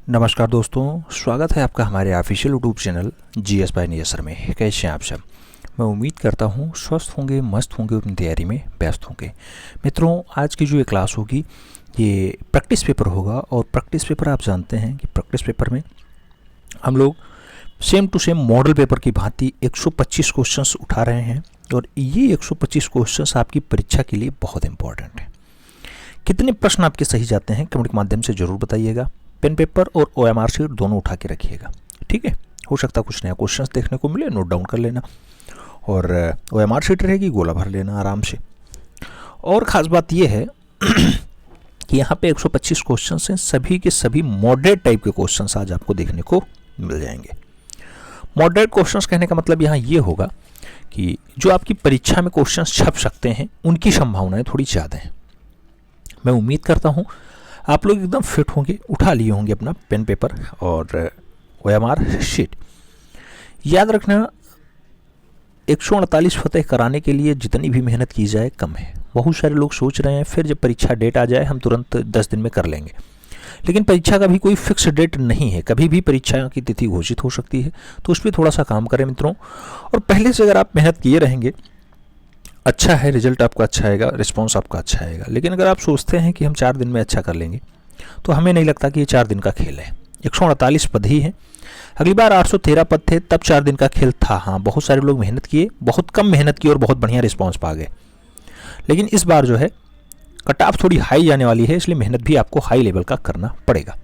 नमस्कार दोस्तों, स्वागत है आपका हमारे official YouTube channel GS by नियसर में। कैसे हैं आप सब? मैं उम्मीद करता हूं स्वस्थ होंगे, मस्त होंगे, अपनी तैयारी में व्यस्त होंगे। मित्रों, आज की जो ये क्लास होगी ये प्रैक्टिस पेपर होगा और प्रैक्टिस पेपर आप जानते हैं कि प्रैक्टिस पेपर में हम लोग same to same model paper की भांति 125 क्वेश्चंस उठा रहे हैं और ये 125 क्वेश्चंस आपकी परीक्षा के लिए बहुत इंपॉर्टेंट है। कितने प्रश्न आपके सही जाते हैं कमेंट के माध्यम से ज़रूर बताइएगा। पेन पेपर और OMR शीट दोनों उठा के रखिएगा, ठीक है। हो सकता है कुछ नया क्वेश्चंस देखने को मिले, नोट डाउन कर लेना और OMR शीट रहेगी, गोला भर लेना आराम से। और ख़ास बात यह है कि यहाँ पे 125 क्वेश्चंस हैं, सभी के सभी मॉडरेट टाइप के क्वेश्चंस आज आपको देखने को मिल जाएंगे। मॉडरेट क्वेश्चंस कहने का मतलब यहाँ ये होगा कि जो आपकी परीक्षा में क्वेश्चंस छप सकते हैं उनकी संभावनाएं थोड़ी ज़्यादा हैं। मैं उम्मीद करता हूँ आप लोग एकदम फिट होंगे, उठा लिए होंगे अपना पेन पेपर और OMR शीट। याद रखना 148 फतह कराने के लिए जितनी भी मेहनत की जाए कम है। बहुत सारे लोग सोच रहे हैं फिर जब परीक्षा डेट आ जाए हम तुरंत 10 दिन में कर लेंगे, लेकिन परीक्षा का भी कोई फिक्स डेट नहीं है, कभी भी परीक्षा की तिथि घोषित हो सकती है। तो उस पर थोड़ा सा काम करें मित्रों, और पहले से अगर आप मेहनत किए रहेंगे अच्छा है, रिजल्ट आपका अच्छा आएगा, रिस्पॉन्स आपका अच्छा आएगा। लेकिन अगर आप सोचते हैं कि हम 4 दिन में अच्छा कर लेंगे तो हमें नहीं लगता कि ये 4 दिन का खेल है। 148 पद ही हैं, अगली बार 813 पद थे तब 4 दिन का खेल था। हाँ, बहुत सारे लोग मेहनत किए, बहुत कम मेहनत की और बहुत बढ़िया रिस्पॉन्स पा गए। लेकिन इस बार जो है कट ऑफ थोड़ी हाई जाने वाली है, इसलिए मेहनत भी आपको हाई लेवल का करना पड़ेगा,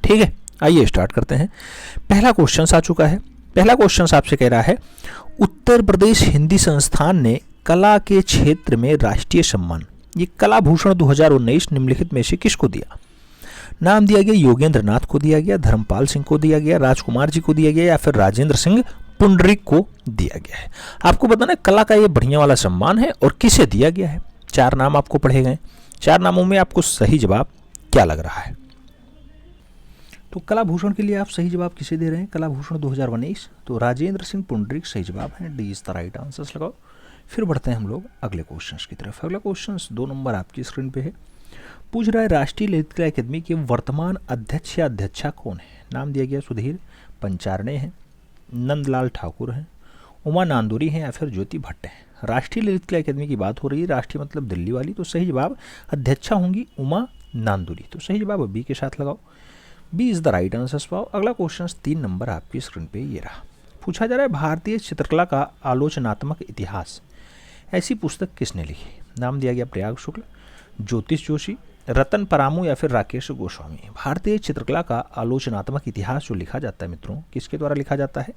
ठीक है। आइए स्टार्ट करते हैं। पहला क्वेश्चन आ चुका है। पहला क्वेश्चन आपसे कह रहा है उत्तर प्रदेश हिंदी संस्थान ने कला के क्षेत्र में राष्ट्रीय सम्मान, ये कला भूषण 2019 निम्नलिखित में से किसको दिया? नाम दिया गया योगेंद्र नाथ को दिया गया, धर्मपाल सिंह को दिया गया, राजकुमार जी को दिया गया या फिर राजेंद्र सिंह पुंडरीक को दिया गया है। आपको बताना कला का ये बढ़िया वाला सम्मान है और किसे दिया गया है। 4 नाम आपको पढ़े गए, 4 नामों में आपको सही जवाब क्या लग रहा है? तो कला भूषण के लिए आप सही जवाब किसे दे रहे हैं? कला भूषण 2019, तो राजेंद्र सिंह पुंडरीक सही जवाब है। D is the right answers लगाओ। फिर बढ़ते हैं हम लोग अगले क्वेश्चंस की तरफ। अगला क्वेश्चन 2 नंबर आपकी स्क्रीन पे है। पूछ रहा है राष्ट्रीय ललित कला अकादमी के वर्तमान अध्यक्ष या अध्यक्षा कौन है? नाम दिया गया सुधीर पंचारणे हैं, नंदलाल ठाकुर हैं, उमा नांदूरी हैं या फिर ज्योति भट्ट हैं। राष्ट्रीय ललित कला अकादमी की बात हो रही है, राष्ट्रीय मतलब दिल्ली वाली, तो सही जवाब अध्यक्षा होंगी उमा नांदूरी, तो सही जवाब बी के साथ लगाओ। B is the right answer पाओ। अगला क्वेश्चन 3 नंबर आपकी स्क्रीन पे ये रहा। पूछा जा रहा है भारतीय चित्रकला का आलोचनात्मक इतिहास ऐसी पुस्तक किसने लिखी? नाम दिया गया प्रयाग शुक्ल, ज्योतिष जोशी, रतन परामू या फिर राकेश गोस्वामी। भारतीय चित्रकला का आलोचनात्मक इतिहास जो लिखा जाता है मित्रों, किसके द्वारा लिखा जाता है?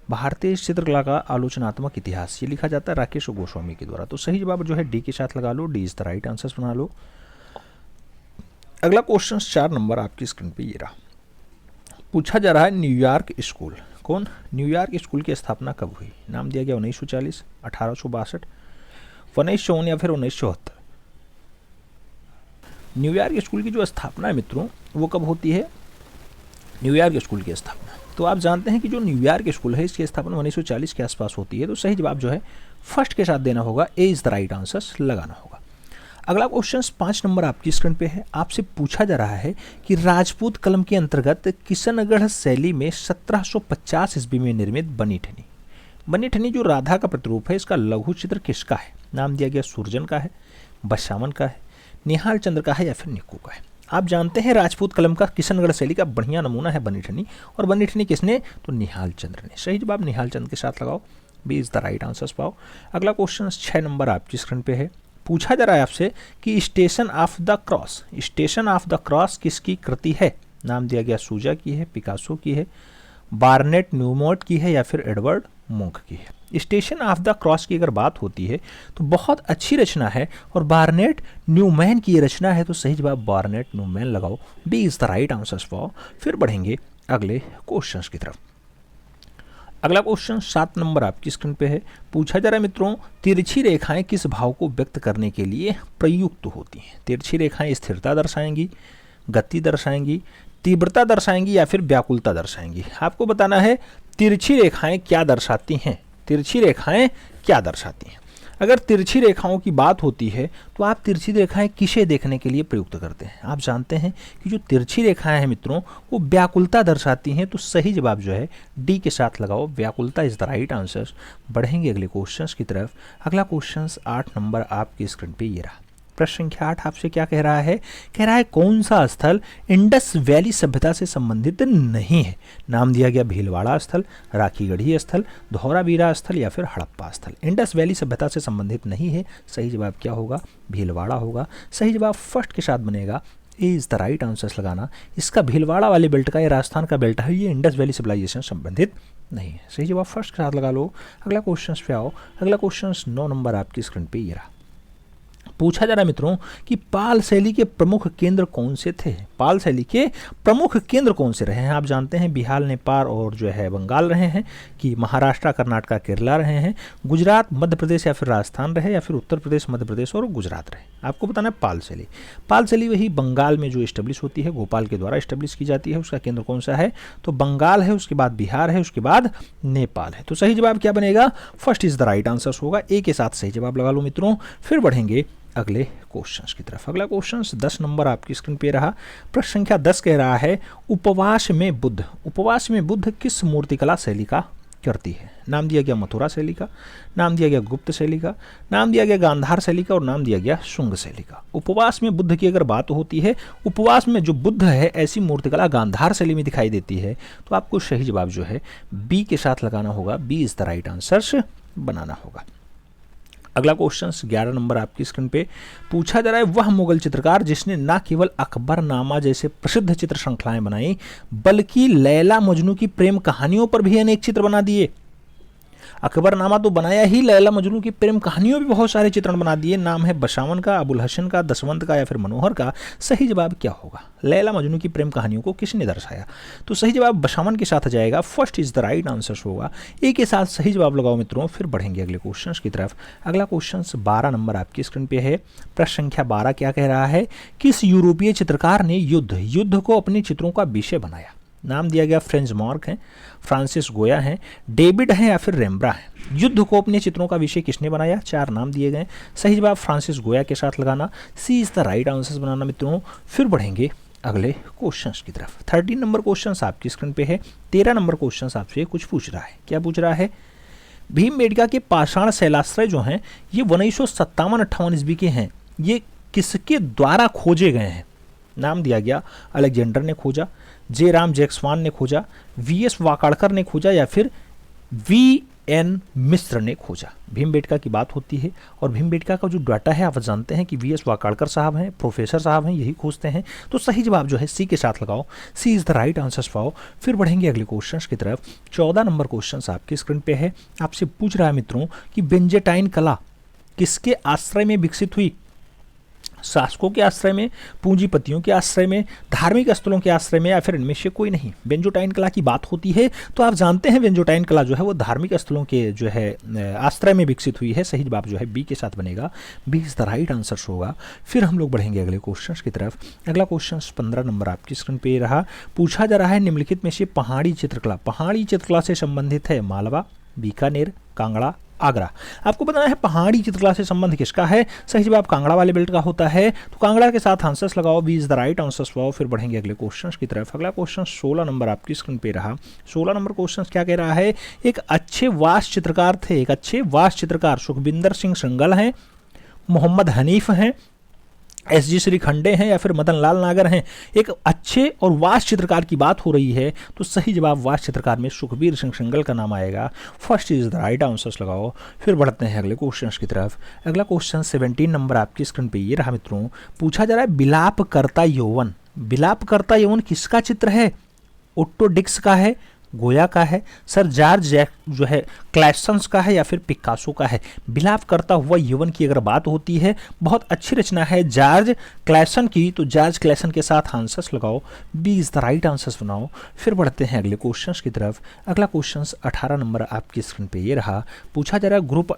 भारतीय चित्रकला का आलोचनात्मक इतिहास ये लिखा जाता है राकेश गोस्वामी के द्वारा, तो सही जवाब जो है डी के साथ लगा लो। D is the right answer बना लो। अगला क्वेश्चन 4 नंबर आपकी स्क्रीन पे ये रहा। पूछा जा रहा है न्यूयॉर्क स्कूल, कौन? न्यूयॉर्क स्कूल की स्थापना कब हुई? नाम दिया गया 1940, 1862, 1954 या फिर 1974। न्यूयॉर्क स्कूल की जो स्थापना है मित्रों वो कब होती है? न्यूयॉर्क स्कूल की स्थापना, तो आप जानते हैं कि जो न्यूयॉर्क स्कूल है इसकी स्थापना 1940 के आसपास होती है, तो सही जवाब जो है फर्स्ट के साथ देना होगा, ए इज द राइट आंसर लगाना होगा। अगला क्वेश्चन 5 नंबर आपकी स्क्रीन पे है। आपसे पूछा जा रहा है कि राजपूत कलम के अंतर्गत किशनगढ़ शैली में 1750 ईस्वी में निर्मित बनी ठनी, बनी ठनी जो राधा का प्रतिरूप है, इसका लघु चित्र किसका है? नाम दिया गया सुरजन का है, बसावन का है, निहाल चंद्र का है या फिर निक्कू का है। आप जानते हैं राजपूत कलम का किशनगढ़ शैली का बढ़िया नमूना है बनी ठनी, और बनी ठनी किसने? तो निहाल चंद्र ने। सही जवाब निहाल चंद्र के साथ लगाओ। B is the right answer पाओ। अगला क्वेश्चन 6 नंबर आपकी स्क्रीन पे है। पूछा जा रहा है आपसे कि station of the cross, station of the cross किसकी कृति है? नाम दिया गया सूजा की है, पिकासो की है, बार्नेट न्यूमोट की है या फिर एडवर्ड मुंक की है। स्टेशन ऑफ द क्रॉस की अगर बात होती है तो बहुत अच्छी रचना है और बार्नेट न्यूमैन की रचना है, तो सही जवाब बार्नेट न्यूमैन लगाओ। B is the right answer for. फिर बढ़ेंगे अगले क्वेश्चन की तरफ। अगला क्वेश्चन 7 नंबर आपकी स्क्रीन पे है। पूछा जा रहा है मित्रों तिरछी रेखाएं किस भाव को व्यक्त करने के लिए प्रयुक्त होती हैं? तिरछी रेखाएं स्थिरता दर्शाएंगी, गति दर्शाएंगी, तीव्रता दर्शाएंगी या फिर व्याकुलता दर्शाएंगी। आपको बताना है तिरछी रेखाएं क्या दर्शाती हैं, तिरछी रेखाएं क्या दर्शाती हैं। अगर तिरछी रेखाओं की बात होती है तो आप तिरछी रेखाएं किसे देखने के लिए प्रयुक्त करते हैं? आप जानते हैं कि जो तिरछी रेखाएं हैं मित्रों वो व्याकुलता दर्शाती हैं, तो सही जवाब जो है डी के साथ लगाओ, व्याकुलता इज द राइट आंसर। बढ़ेंगे अगले क्वेश्चंस की तरफ। अगला क्वेश्चंस 8 नंबर आपकी स्क्रीन पे ये रहा। प्रश्न संख्या 8 आपसे क्या कह रहा है? कह रहा है कौन सा स्थल इंडस वैली सभ्यता से संबंधित नहीं है? नाम दिया गया भीलवाड़ा स्थल, राखीगढ़ी स्थल, धौलावीरा स्थल या फिर हड़प्पा स्थल। इंडस वैली सभ्यता से संबंधित नहीं है, सही जवाब क्या होगा? भीलवाड़ा होगा। सही जवाब फर्स्ट के साथ बनेगा, ए इज द राइट आंसर लगाना। इसका भीलवाड़ा वाले बेल्ट का, ये राजस्थान का बेल्ट है, ये इंडस वैली सिविलाइजेशन से संबंधित नहीं है। सही जवाब फर्स्ट के साथ लगा लो। अगला क्वेश्चन पे आओ। अगला क्वेश्चन 9 नंबर आपकी स्क्रीन पे ये रहा। पूछा जा रहा है मित्रों कि पाल शैली के प्रमुख केंद्र कौन से थे? पाल शैली के प्रमुख केंद्र कौन से रहे हैं? आप जानते हैं बिहार, नेपाल और जो है बंगाल रहे हैं, कि महाराष्ट्र, कर्नाटक, केरला रहे हैं, गुजरात, मध्य प्रदेश या फिर राजस्थान रहे, या फिर उत्तर प्रदेश, मध्य प्रदेश और गुजरात रहे। आपको बताना है पाल शैली। पाल शैली वही बंगाल में जो इस्टेब्लिश होती है, गोपाल के द्वारा इस्टेब्लिश की जाती है। उसका केंद्र कौन सा है? तो बंगाल है, उसके बाद बिहार है, उसके बाद नेपाल है। तो सही जवाब क्या बनेगा? First is the right answer होगा। ए के साथ सही जवाब लगा लो मित्रों। फिर बढ़ेंगे अगले क्वेश्चंस की तरफ। अगला क्वेश्चंस 10 नंबर आपकी स्क्रीन पे रहा। प्रश्न संख्या 10 कह रहा है उपवास में बुद्ध किस मूर्तिकला शैली का करती है? नाम दिया गया मथुरा शैली का, नाम दिया गया गुप्त शैली का, नाम दिया गया गांधार शैली का और नाम दिया गया शुंग शैली का। उपवास में बुद्ध की अगर बात होती है, उपवास में जो बुद्ध है ऐसी मूर्तिकला गांधार शैली में दिखाई देती है, तो आपको सही जवाब जो है बी के साथ लगाना होगा। B is the right answer बनाना होगा। अगला क्वेश्चन 11 नंबर आपकी स्क्रीन पे पूछा जा रहा है वह मुगल चित्रकार जिसने न केवल अकबरनामा जैसे प्रसिद्ध चित्र श्रृंखलाएं बनाई, बल्कि लैला मजनू की प्रेम कहानियों पर भी अनेक चित्र बना दिए। अकबरनामा तो बनाया ही, लैला मजनू की प्रेम कहानियों भी बहुत सारे चित्रण बना दिए। नाम है बशावन का, अबुल हसन का, दसवंत का या फिर मनोहर का। सही जवाब क्या होगा? लैला मजनू की प्रेम कहानियों को किसने दर्शाया? तो सही जवाब बशावन के साथ आ जाएगा। First is the right answer होगा। ए के साथ सही जवाब लगाओ मित्रों। फिर बढ़ेंगे अगले क्वेश्चन की तरफ। अगला क्वेश्चन 12 नंबर आपकी स्क्रीन पे है। प्रश्न संख्या 12 क्या कह रहा है? किस यूरोपीय चित्रकार ने युद्ध को अपने चित्रों का विषय बनाया? नाम दिया गया फ्रेंच मार्क हैं, फ्रांसिस गोया हैं, डेविड हैं या फिर रेम्ब्रा हैं। युद्ध को अपने चित्रों का विषय किसने बनाया? 4 नाम दिए गए। सही जवाब फ्रांसिस गोया के साथ लगाना। सी इज द राइट आंसर बनाना मित्रों। फिर बढ़ेंगे अगले क्वेश्चंस की तरफ। 13 नंबर क्वेश्चंस आपकी स्क्रीन पे है। 13 नंबर क्वेश्चंस आपसे कुछ पूछ रहा है। क्या पूछ रहा है? भीमबेटका के पाषाण शैलाश्रय जो हैं ये 1957-58 ईस्वी के हैं। ये किसके द्वारा खोजे गए हैं? नाम दिया गया अलेक्जेंडर ने खोजा, जे राम जैक्सवान ने खोजा, वीएस वाकाड़कर ने खोजा या फिर वीएन मिश्र ने खोजा। भीमबेटका की बात होती है और भीमबेटका का जो डाटा है आप जानते हैं कि वीएस वाकाड़कर साहब हैं, प्रोफेसर साहब हैं, यही खोजते हैं। तो सही जवाब जो है सी के साथ लगाओ। C is the right answer पाओ। फिर बढ़ेंगे अगले क्वेश्चन की तरफ। 14 नंबर क्वेश्चन आपकी स्क्रीन पे है। आपसे पूछ रहा है मित्रों कि बेंजेटाइन कला किसके आश्रय में विकसित हुई? शासकों के आश्रय में, पूंजीपतियों के आश्रय में, धार्मिक स्थलों के आश्रय में या फिर इनमें से कोई नहीं? बेंजोटाइन कला की बात होती है तो आप जानते हैं बेंजोटाइन कला जो है वो धार्मिक स्थलों के जो है आश्रय में विकसित हुई है। सही जवाब जो है बी के साथ बनेगा। B is the right answer होगा। फिर हम लोग बढ़ेंगे अगले क्वेश्चन की तरफ। अगला क्वेश्चन 15 नंबर आपकी स्क्रीन पे रहा। पूछा जा रहा है निम्नलिखित में से पहाड़ी चित्रकला से संबंधित है मालवा, बीकानेर, कांगड़ा, आगरा। आपको बताना है पहाड़ी चित्रकला से संबंध किसका है? सही जवाब कांगड़ा वाले बेल्ट का होता है। तो कांगड़ा के साथ आंसर्स लगाओ। B is the right answers लगाओ। फिर बढ़ेंगे अगले क्वेश्चन की तरफ। अगला क्वेश्चन 16 नंबर आपकी स्क्रीन पे रहा। 16 नंबर क्वेश्चन क्या कह रहा है? एक अच्छे वास्तु चित्रकार सुखबिंदर सिंह श्रृंगल हैं, मोहम्मद हनीफ हैं, एस.जी. श्रीखंडे हैं या फिर मदन लाल नागर हैं। एक अच्छे और वास्तु चित्रकार की बात हो रही है तो सही जवाब वास्तु चित्रकार में सुखबीर सिंह श्रृंगल का नाम आएगा। First is the right answers लगाओ। फिर बढ़ते हैं अगले क्वेश्चन की तरफ। अगला क्वेश्चन 17 नंबर आपकी स्क्रीन पे ये रहा मित्रों। पूछा जा रहा है बिलापकर्ता यौवन किसका चित्र है? ओट्टो डिक्स का है, गोया का है, सर जॉर्ज जो है क्लैसन्स का है या फिर पिकासो का है? बिलाप करता हुआ यौवन की अगर बात होती है, बहुत अच्छी रचना है जॉर्ज क्लैसन की, तो जॉर्ज क्लैसन के साथ आंसर्स लगाओ। B is the right answers बनाओ। फिर बढ़ते हैं अगले क्वेश्चंस की तरफ। अगला क्वेश्चन 18 नंबर आपकी स्क्रीन पे ये रहा। पूछा जा रहा है ग्रुप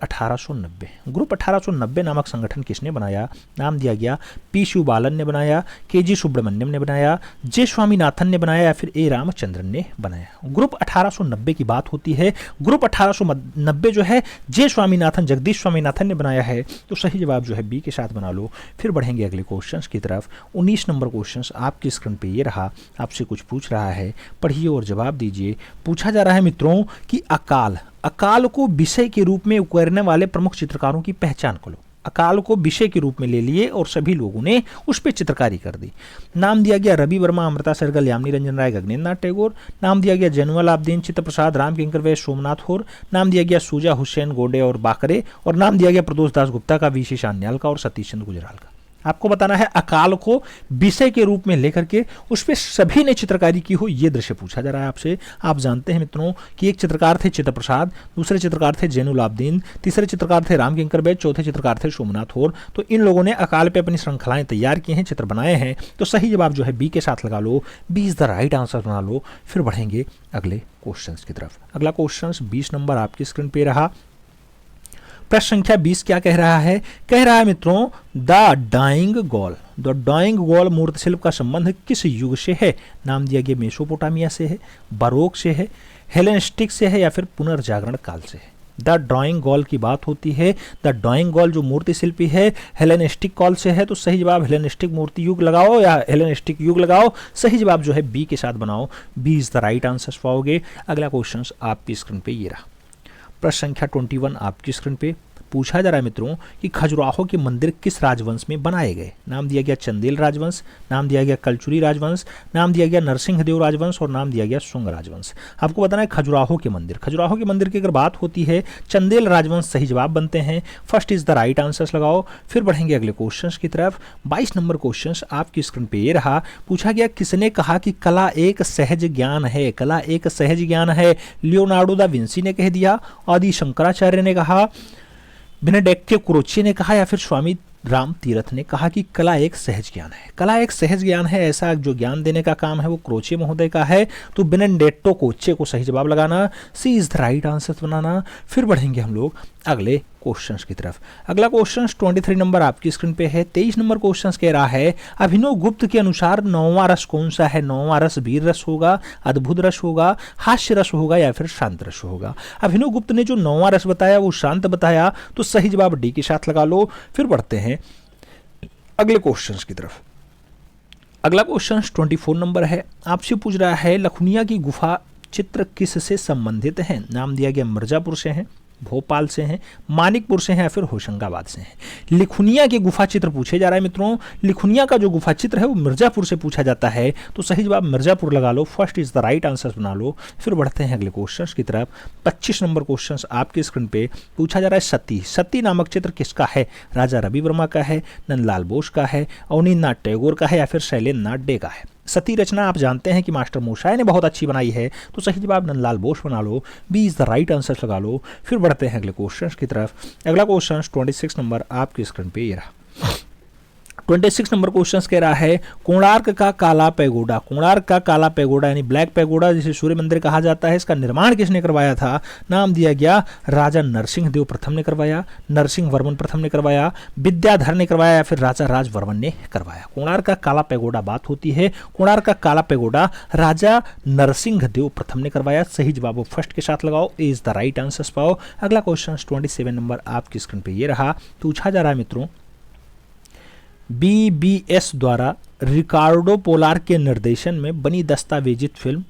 1890 नामक संगठन किसने बनाया? नाम दिया गया पी शिवबालन ने बनाया, के जी सुब्रमण्यम ने बनाया, जे स्वामीनाथन ने बनाया या फिर ए रामचंद्रन ने बनाया। ग्रुप ग्रुप 1890 की बात होती है। ग्रुप 1890 जो है जे स्वामीनाथन, जगदीश स्वामीनाथन ने बनाया है, तो सही जवाब जो है बी के साथ बना लो। फिर बढ़ेंगे अगले क्वेश्चन की तरफ। 19 नंबर क्वेश्चन आपकी स्क्रीन पे ये रहा, आपसे कुछ पूछ रहा है, पढ़िए और जवाब दीजिए। पूछा जा रहा है मित्रों कि अकाल को विषय के रूप में उकेरने वाले प्रमुख चित्रकारों की पहचान करो। अकाल को विषय के रूप में ले लिए और सभी लोगों ने उस पर चित्रकारी कर दी। नाम दिया गया रवि वर्मा, अमृता सहगल, यामिनी रंजन राय, गगनेंद्र नाथ टैगोर। नाम दिया गया जैनुअल आबदीन, चित्त प्रसाद, राम किंकर वैश्य, सोमनाथ होर। नाम दिया गया सूजा हुसैन गोंडे और बाकरे। और नाम दिया गया प्रदोष दास गुप्ता का, वीसी शान्याल का और सतीश चंद्र गुजराल का। आपको बताना है अकाल को विषय के रूप में लेकर के उस पर सभी ने चित्रकारी की हो, यह दृश्य पूछा जा रहा है आपसे। आप जानते हैं मित्रों कि एक चित्रकार थे चित्त प्रसाद, दूसरे चित्रकार थे जैनुल आबदीन, तीसरे चित्रकार थे राम किंकर वैद्य, चौथे चित्रकार थे सोमनाथ होर। तो इन लोगों ने अकाल पे अपनी श्रृंखलाएं तैयार की हैं, चित्र बनाए हैं। तो सही जवाब जो है बी के साथ लगा लो, B is the right answer बना लो। फिर बढ़ेंगे अगले क्वेश्चन की तरफ। अगला क्वेश्चन 20 नंबर आपकी स्क्रीन पे रहा। प्रश्न संख्या 20 क्या कह रहा है? कह रहा है मित्रों द डाइंग गॉल मूर्ति शिल्प का संबंध किस युग से है? नाम दिया गया मेसोपोटामिया से है, बारोक से है, हेलेनिस्टिक से है या फिर पुनर्जागरण काल से है। द ड्राइंग गॉल की बात होती है। द ड्राइंग गॉल जो मूर्ति शिल्पी है हेलेनिस्टिक कॉल से है, तो सही जवाब हेलेनिस्टिक मूर्ति युग लगाओ या हेलेनिस्टिक युग लगाओ। सही जवाब जो है बी के साथ बनाओ, B is the right answer पाओगे। अगला क्वेश्चन आपकी स्क्रीन पे ये रहा। प्रश्न संख्या 21 आपकी स्क्रीन पे पूछा जा रहा है मित्रों कि खजुराहो के मंदिर किस राजवंश में बनाए गए? नाम दिया गया चंदेल राजवंश, नाम दिया गया कलचुरी राजवंश, नाम दिया गया नरसिंहदेव राजवंश और नाम दिया गया शुंग राजवंश। आपको बताना है खजुराहो के मंदिर की अगर बात होती है चंदेल राजवंश सही जवाब बनते हैं। First is the right answer लगाओ। फिर बढ़ेंगे अगले क्वेश्चन की तरफ। 22 नंबर क्वेश्चन आपकी स्क्रीन पे ये रहा। पूछा गया किसने कहा कि कला एक सहज ज्ञान है? कला एक सहज ज्ञान है। लियोनार्डो दा विंसी ने कह दिया, आदि शंकराचार्य ने कहा, बेनेडिक्टो क्रोची ने कहा या फिर स्वामी राम तीर्थ ने कहा कि कला एक सहज ज्ञान है। कला एक सहज ज्ञान है, ऐसा जो ज्ञान देने का काम है वो क्रोचे महोदय का है। तो बेनेडिक्टो क्रोचे को सही जवाब लगाना, सी इज द राइट आंसर बनाना। फिर बढ़ेंगे हम लोग अगले क्वेश्चंस की तरफ। अगला क्वेश्चन 23 नंबर आपकी स्क्रीन पे है। 23 नंबर क्वेश्चन कह रहा है अभिनव गुप्त के अनुसार 9वां रस कौन सा है? 9वां रस वीर रस होगा, अद्भुत रस होगा, हास्य रस होगा या फिर शांत रस होगा? अभिनव गुप्त ने जो 9वां रस बताया वो शांत बताया, तो सही जवाब डी के साथ लगा लो। फिर बढ़ते हैं अगले क्वेश्चन की तरफ। अगला क्वेश्चन 24 नंबर है। आपसे पूछ रहा है लखुनिया की गुफा चित्र किससे संबंधित है? नाम दिया गया मिर्जापुर से है, भोपाल से हैं, मानिकपुर से हैं या फिर होशंगाबाद से हैं। लिखुनिया के गुफा चित्र पूछे जा रहा है मित्रों। लिखुनिया का जो गुफा चित्र है वो मिर्जापुर से पूछा जाता है, तो सही जवाब मिर्जापुर लगा लो। First is the right answer बना लो। फिर बढ़ते हैं अगले क्वेश्चन की तरफ। 25 नंबर क्वेश्चन आपके स्क्रीन पे पूछा जा रहा है सती। सती नामक चित्र किसका है? राजा रवि वर्मा का है, नंदलाल बोस का है, अवनींद्र नाथ टैगोर का है या फिर शैलेंद्र नाथ डे का है? सती रचना आप जानते हैं कि मास्टर मोशाय ने बहुत अच्छी बनाई है, तो सही जवाब नंदलाल बोस बना लो। B is the right answer लगा लो। फिर बढ़ते हैं अगले क्वेश्चन की तरफ। अगला क्वेश्चन 26 नंबर आपकी स्क्रीन पे ये रहा। 26 नंबर क्वेश्चन कह रहा है कोणार्क का काला पैगोडा। कोणार्क का काला पैगोडा यानी ब्लैक पैगोडा जिसे सूर्य मंदिर कहा जाता है, इसका निर्माण किसने करवाया था? नाम दिया गया राजा नरसिंह देव प्रथम ने करवाया, नरसिंह वर्मन प्रथम ने करवाया, विद्याधर ने करवाया या फिर राजा राज वर्मन ने करवाया? कोणार्क का काला पैगोडा बात होती है। कोणार्क का काला पैगोडा राजा नरसिंह देव प्रथम ने करवाया। सही जवाब फर्स्ट के साथ लगाओ, इज द राइट आंसर पाओ। अगला क्वेश्चन 27 नंबर आपकी स्क्रीन पे ये रहा। पूछा जा रहा है मित्रों बीबीएस द्वारा रिकार्डो पोलार के निर्देशन में बनी दस्तावेजित फिल्म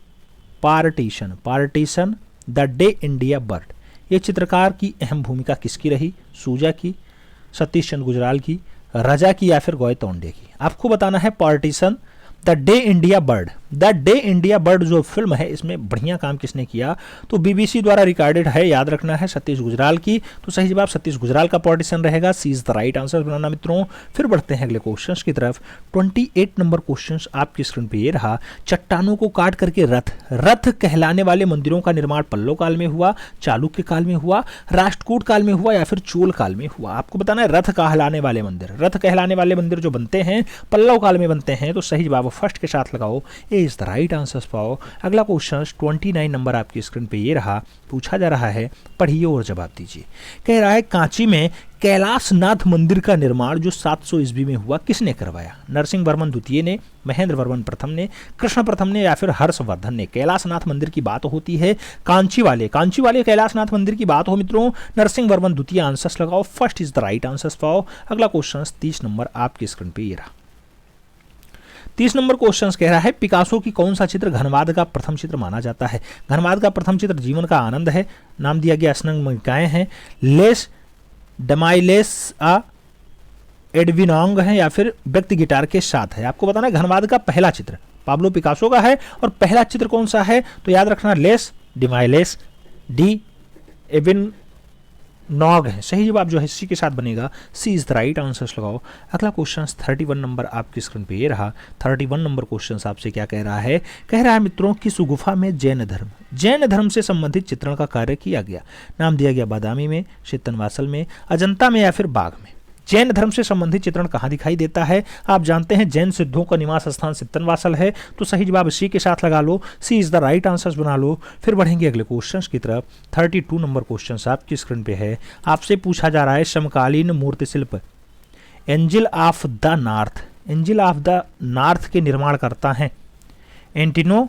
partition the day India burned, ये चित्रकार की अहम भूमिका किसकी रही? सूजा की, सतीश चंद्र गुजराल की, रजा की या फिर गौय तोंडे की? आपको बताना है partition the day India bird जो फिल्म है इसमें बढ़िया काम किसने किया? तो बीबीसी द्वारा रिकॉर्डेड है, याद रखना है, सतीश गुजराल की। तो सही जवाब सतीश गुजराल का पार्टीशन रहेगा, सी इज द राइट आंसर बनाना मित्रों। फिर बढ़ते हैं अगले क्वेश्चंस की तरफ। 28 नंबर क्वेश्चंस आपकी स्क्रीन पे ये रहा। चट्टानों को काट करके रथ कहलाने वाले मंदिरों का निर्माण पल्लव काल में हुआ, चालुक्य काल में हुआ, राष्ट्रकूट काल में हुआ या फिर चोल काल में हुआ? आपको बताना है रथ कहलाने वाले मंदिर जो बनते हैं पल्लव काल में बनते हैं, तो सही जवाब फर्स्ट के साथ लगाओ, A is the right answer for. अगला क्वेश्चन 29 नंबर आपकी स्क्रीन पे ये रहा, पूछा जा रहा है, पढ़िए और जवाब दीजिए। कह रहा है कांची में कैलाशनाथ मंदिर का निर्माण जो 700 ईस्वी में हुआ किसने करवाया? नरसिंह वर्मन द्वितीय ने, महेंद्र वर्मन प्रथम ने, कृष्ण प्रथम ने या फिर हर्षवर्धन ने? कैलाशनाथ मंदिर की बात होती है, कांची वाले कैलाशनाथ मंदिर की बात हो मित्रों, नरसिंह वर्मन द्वितीय आंसर्स लगाओ, first is the right answer for. अगला क्वेश्चन 30 नंबर आपकी स्क्रीन पे ये रहा। 30 नंबर क्वेश्चन कह रहा है पिकासो की कौन सा चित्र घनवाद का प्रथम चित्र माना जाता है? घनवाद का प्रथम चित्र जीवन का आनंद है, नाम दिया गया स्नग्मगिकाएं हैं, लेस डमाइलेस एडविनोंग है या फिर व्यक्ति गिटार के साथ है? आपको बताना है घनवाद का पहला चित्र पाब्लो पिकासो का है और पहला चित्र कौन सा है? तो याद रखना लेस डिमाइलेस डी एविन नॉग है। सही जवाब जो है सी के साथ बनेगा, सी इज द राइट आंसर्स लगाओ। अगला क्वेश्चन 31 नंबर आपकी स्क्रीन पे ये रहा। 31 नंबर क्वेश्चन आपसे क्या कह रहा है? कह रहा है मित्रों किस गुफा में जैन धर्म से संबंधित चित्रण का कार्य किया गया? नाम दिया गया बादामी में, चित्तनवासल में, अजंता में या फिर बाग में? जैन धर्म से संबंधित चित्रण कहाँ दिखाई देता है? आप जानते हैं जैन सिद्धों का निवास स्थान चित्तनवासल है, तो सही जवाब सी के साथ लगा लो, सी इज द राइट आंसर्स बना लो। फिर बढ़ेंगे अगले क्वेश्चन की तरफ। 32 नंबर क्वेश्चन आपकी स्क्रीन पे है, आपसे पूछा जा रहा है समकालीन मूर्ति शिल्प एंजल ऑफ द नॉर्थ के निर्माण करता है एंटिनो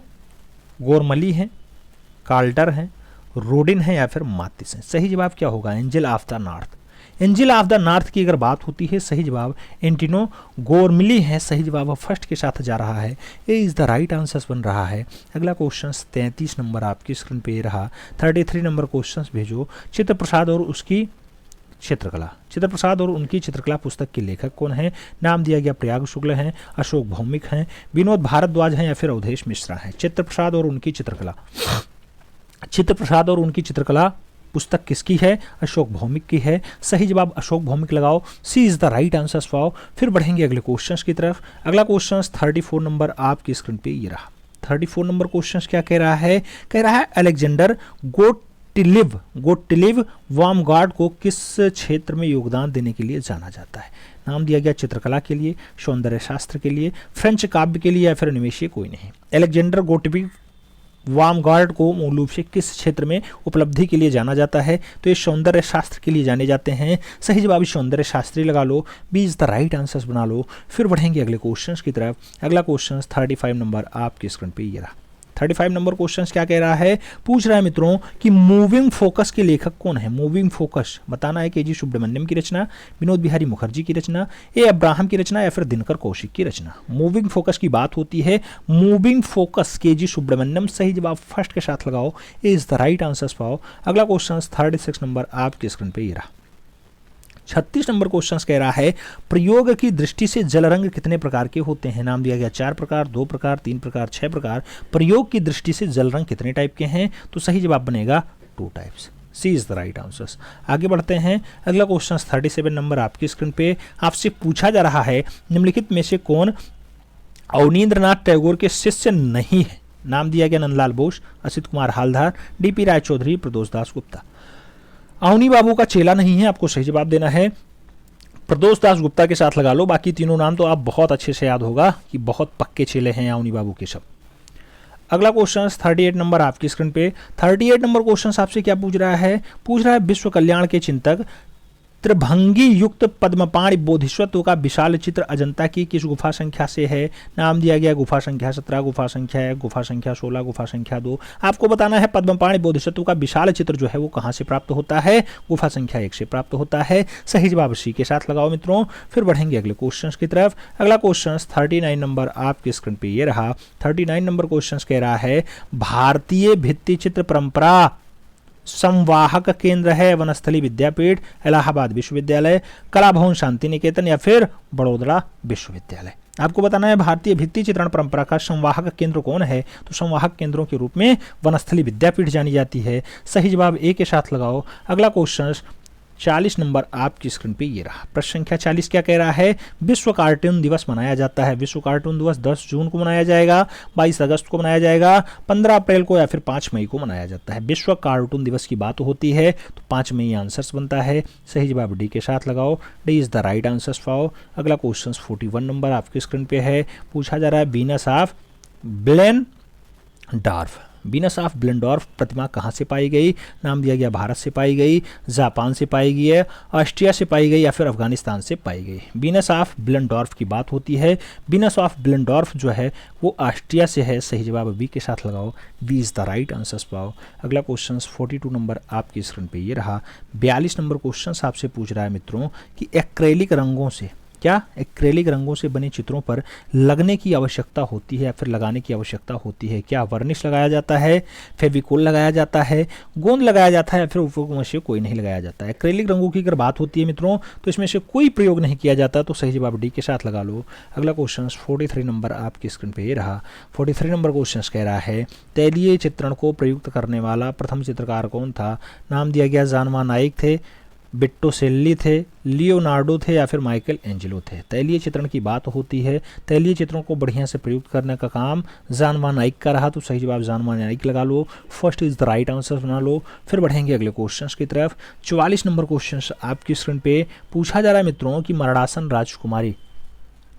गोरमली है, कार्ल्टर है, रोडिन है या फिर मातिस है? सही जवाब क्या होगा? Angel of the north. Angel of the north की अगर बात होती है, सही जवाब एंटिनो गोरमिली है, सही जवाब फर्स्ट के साथ जा रहा है, ए इज द राइट आंसर बन रहा है। अगला क्वेश्चन 33 नंबर आपकी स्क्रीन पे रहा। 33 नंबर क्वेश्चन भेजो। चित्रप्रसाद और उनकी चित्रकला पुस्तक के लेखक कौन है? नाम दिया गया प्रयाग शुक्ल हैं, अशोक भौमिक हैं, विनोद भारद्वाज हैं या फिर अवधेश मिश्रा हैं? चित्रप्रसाद और उनकी चित्रकला पुस्तक किसकी है? अशोक भौमिक की है, सही जवाब अशोक भौमिक लगाओ, C is the right answer for. फिर बढ़ेंगे अगले क्वेश्चंस की तरफ। अगला क्वेश्चन 34 नंबर आपकी स्क्रीन पे ये रहा। 34 नंबर क्वेश्चन क्या कह रहा है? कह रहा है अलेक्जेंडर गोटलिव वार्मगार्ड को किस क्षेत्र में योगदान देने के लिए जाना जाता है? नाम दिया गया चित्रकला के लिए, सौंदर्य शास्त्र के लिए, फ्रेंच काव्य के लिए या फिर निवेशी कोई नहीं? अलेक्जेंडर गोटलिव वार्मगार्ड को मूल रूप से किस क्षेत्र में उपलब्धि के लिए जाना जाता है? तो ये सौंदर्य शास्त्र के लिए जाने जाते हैं, सही जवाब सौंदर्य शास्त्री लगा लो, B is the right answers बना लो। फिर बढ़ेंगे अगले क्वेश्चंस की तरफ। अगला क्वेश्चन 35 नंबर आपकी स्क्रीन पे ये रहा। 35 नंबर क्वेश्चन क्या कह रहा है? पूछ रहा है मित्रों कि मूविंग फोकस के लेखक कौन है? मूविंग फोकस बताना है, के.जी. सुब्रमण्यम की रचना, विनोद बिहारी मुखर्जी की रचना, ए अब्राहम की रचना या फिर दिनकर कौशिक की रचना? मूविंग फोकस की बात होती है, मूविंग फोकस के.जी. सुब्रमण्यम, सही जवाब फर्स्ट के साथ लगाओ, A is the right answer for. अगला क्वेश्चन 36 नंबर आपकी स्क्रीन पे ये रहा। 36 नंबर क्वेश्चन कह रहा है प्रयोग की दृष्टि से जल रंग कितने प्रकार के होते हैं? नाम दिया गया 4 प्रकार, 2 प्रकार, 3 प्रकार, 6 प्रकार। प्रयोग की दृष्टि से जल रंग कितने टाइप के हैं? तो सही जवाब बनेगा 2 types, C is the right answer. आगे बढ़ते हैं। अगला क्वेश्चन 37 नंबर आपकी स्क्रीन पे आपसे पूछा जा रहा है निम्नलिखित में से कौन अवनींद्रनाथ टैगोर के शिष्य नहीं है? नाम दिया गया नंदलाल बोस, असित कुमार हालधार, डी.पी. राय चौधरी, प्रदोष दास गुप्ता। अवनी बाबू का चेला नहीं है, आपको सही जवाब देना है, प्रदोष दास गुप्ता के साथ लगा लो। बाकी तीनों नाम तो आप बहुत अच्छे से याद होगा कि बहुत पक्के चेले हैं अवनी बाबू के सब। अगला क्वेश्चन 38 नंबर आपकी स्क्रीन पे। 38 नंबर क्वेश्चन आपसे क्या पूछ रहा है? पूछ रहा है विश्व कल्याण के चिंतक त्रिभंगी युक्त पद्मपाणि बोधिसत्व का विशाल चित्र अजंता की किस गुफा संख्या से है? नाम दिया गया गुफा संख्या 17, गुफा संख्या 1, गुफा संख्या 16, गुफा संख्या 2। आपको बताना है पद्मपाणि बोधिसत्व का विशाल चित्र जो है वो कहाँ से प्राप्त होता है? गुफा संख्या 1 से प्राप्त होता है, सही जवाब सी के साथ लगाओ मित्रों। फिर बढ़ेंगे अगले क्वेश्चन की तरफ। अगला क्वेश्चन 39 नंबर आपकी स्क्रीन पे ये रहा। 39 नंबर क्वेश्चन कह रहा है भारतीय भित्ति चित्र परंपरा संवाहक केंद्र है वनस्थली विद्यापीठ, इलाहाबाद विश्वविद्यालय, कला भवन शांति निकेतन या फिर बड़ौदा विश्वविद्यालय? आपको बताना है भारतीय भित्ति चित्रण परंपरा का संवाहक केंद्र कौन है? तो संवाहक केंद्रों के रूप में वनस्थली विद्यापीठ जानी जाती है, सही जवाब ए के साथ लगाओ। अगला क्वेश्चन 40 नंबर आपकी स्क्रीन पे ये रहा। प्रश्न संख्या 40 क्या कह रहा है? विश्व कार्टून दिवस मनाया जाता है। विश्व कार्टून दिवस 10 जून को मनाया जाएगा, 22 अगस्त को मनाया जाएगा, 15 अप्रैल को या फिर 5 मई को मनाया जाता है। विश्व कार्टून दिवस की बात होती है तो 5 मई आंसर्स बनता है, सही जवाब डी के साथ लगाओ, D is the right answer for. अगला क्वेश्चन 41 नंबर आपकी स्क्रीन पे है। पूछा जा रहा है वीनस ऑफ ब्लेनडॉर्फ। वीनस ऑफ ब्लेनडॉर्फ प्रतिमा कहाँ से पाई गई? नाम दिया गया भारत से पाई गई, जापान से पाई गई है, ऑस्ट्रिया से पाई गई या फिर अफगानिस्तान से पाई गई। वीनस ऑफ ब्लेनडॉर्फ की बात होती है। वीनस ऑफ ब्लेनडॉर्फ जो है वो ऑस्ट्रिया से है। सही जवाब बी के साथ लगाओ, B is the right answer पाओ। अगला क्वेश्चन 42 नंबर आपकी स्क्रीन पे ये रहा। 42 नंबर क्वेश्चन आपसे पूछ रहा है मित्रों कि एक्रेलिक रंगों से, क्या एक्रेलिक रंगों से बने चित्रों पर लगने की आवश्यकता होती है या फिर लगाने की आवश्यकता होती है? क्या वर्निश लगाया जाता है, फेविकोल लगाया जाता है, गोंद लगाया जाता है या फिर उपयोग में से कोई नहीं लगाया जाता है? एक्रेलिक रंगों की अगर बात होती है मित्रों तो इसमें से कोई प्रयोग नहीं किया जाता, तो सही जवाब डी के साथ लगा लो। अगला क्वेश्चन 43 नंबर आपकी स्क्रीन पर ये रहा। 43 नंबर क्वेश्चन कह रहा है तैलीय चित्रण को प्रयुक्त करने वाला प्रथम चित्रकार कौन था? नाम दिया गया जान मान नाइक थे, बिट्टोसेल्ली थे, लियोनार्डो थे या फिर माइकल एंजेलो थे। तैलीय चित्रण की बात होती है। तैलीय चित्रों को बढ़िया से प्रयुक्त करने का काम जान मान नाइक का रहा, तो सही जवाब जान मान नाइक लगा लो। First is the right answer बना लो। फिर बढ़ेंगे अगले क्वेश्चंस की तरफ। 44 नंबर क्वेश्चन आपकी स्क्रीन पे पूछा जा रहा है मित्रों कि मरणासन राजकुमारी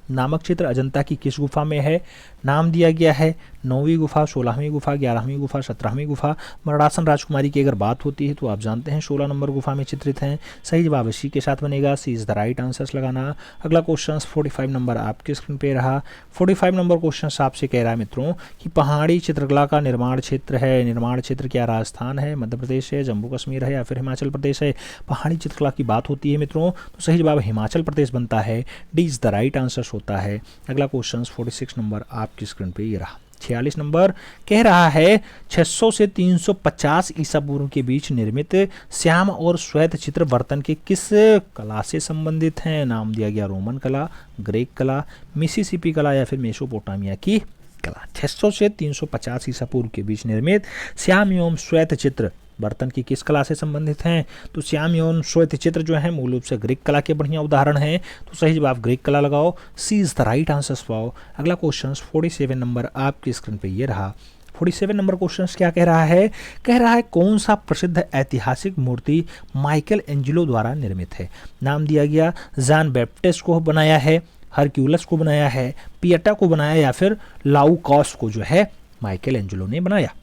नामक चित्र अजंता की किस गुफा में है? नाम दिया गया है 9वीं गुफा, 16वीं गुफा, 11वीं गुफा, 17वीं गुफा। मरणासन राजकुमारी की अगर बात होती है तो आप जानते हैं 16 नंबर गुफा में चित्रित हैं। सही जवाब इसी के साथ बनेगा, सी इज द राइट आंसर्स लगाना। अगला क्वेश्चन 45 नंबर आपके स्क्रीन पे रहा। 45 नंबर क्वेश्चन आपसे कह रहा है मित्रों कि पहाड़ी चित्रकला का निर्माण क्षेत्र है। निर्माण क्षेत्र क्या राजस्थान है, मध्य प्रदेश है, जम्मू कश्मीर है या फिर हिमाचल प्रदेश है? पहाड़ी चित्रकला की बात होती है मित्रों तो सही जवाब हिमाचल प्रदेश बनता है, D is the right answer होता है। अगला क्वेश्चन 46 नंबर आपकी स्क्रीन पे ये रहा। 46 नंबर कह रहा है 600 से 350 ईसा पूर्व के बीच निर्मित श्याम और श्वेत चित्र बर्तन के किस कला से संबंधित हैं? नाम दिया गया रोमन कला, ग्रीक कला, मिसिसिपी कला या फिर मेसोपोटामिया की कला। 600 से 350 ईसा पूर्व के बीच निर्मित श्याम एवं श्वेत चित्र बर्तन की किस कला से संबंधित हैं? तो श्याम एवं श्वेत चित्र जो है मूल रूप से ग्रीक कला के बढ़िया उदाहरण हैं, तो सही जवाब ग्रीक कला लगाओ, C is the right answer पाओ। अगला क्वेश्चन 47 नंबर आपकी स्क्रीन पे ये रहा। 47 नंबर क्वेश्चन क्या कह रहा है? कह रहा है कौन सा प्रसिद्ध ऐतिहासिक मूर्ति माइकल एंजेलो द्वारा निर्मित है? नाम दिया गया जॉन बैप्टिस्ट को बनाया है, हरक्यूलस को बनाया है, पिएटा को बनाया या फिर लाउकॉस को जो है माइकल एंजेलो ने बनाया।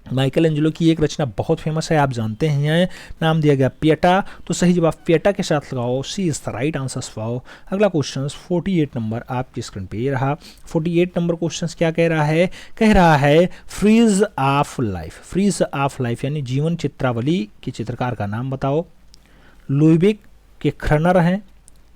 माइकल एंजेलो की एक रचना बहुत फेमस है, आप जानते हैं, नाम दिया गया पिएटा, तो सही जवाब पिएटा के साथ लगाओ, C is the right answer पाओ। अगला क्वेश्चन 48 नंबर आपकी स्क्रीन पे ये रहा। 48 नंबर क्वेश्चन क्या कह रहा है? कह रहा है frieze of life. Frieze of life यानी जीवन चित्रावली के चित्रकार का नाम बताओ। लुइविक के खरनर हैं,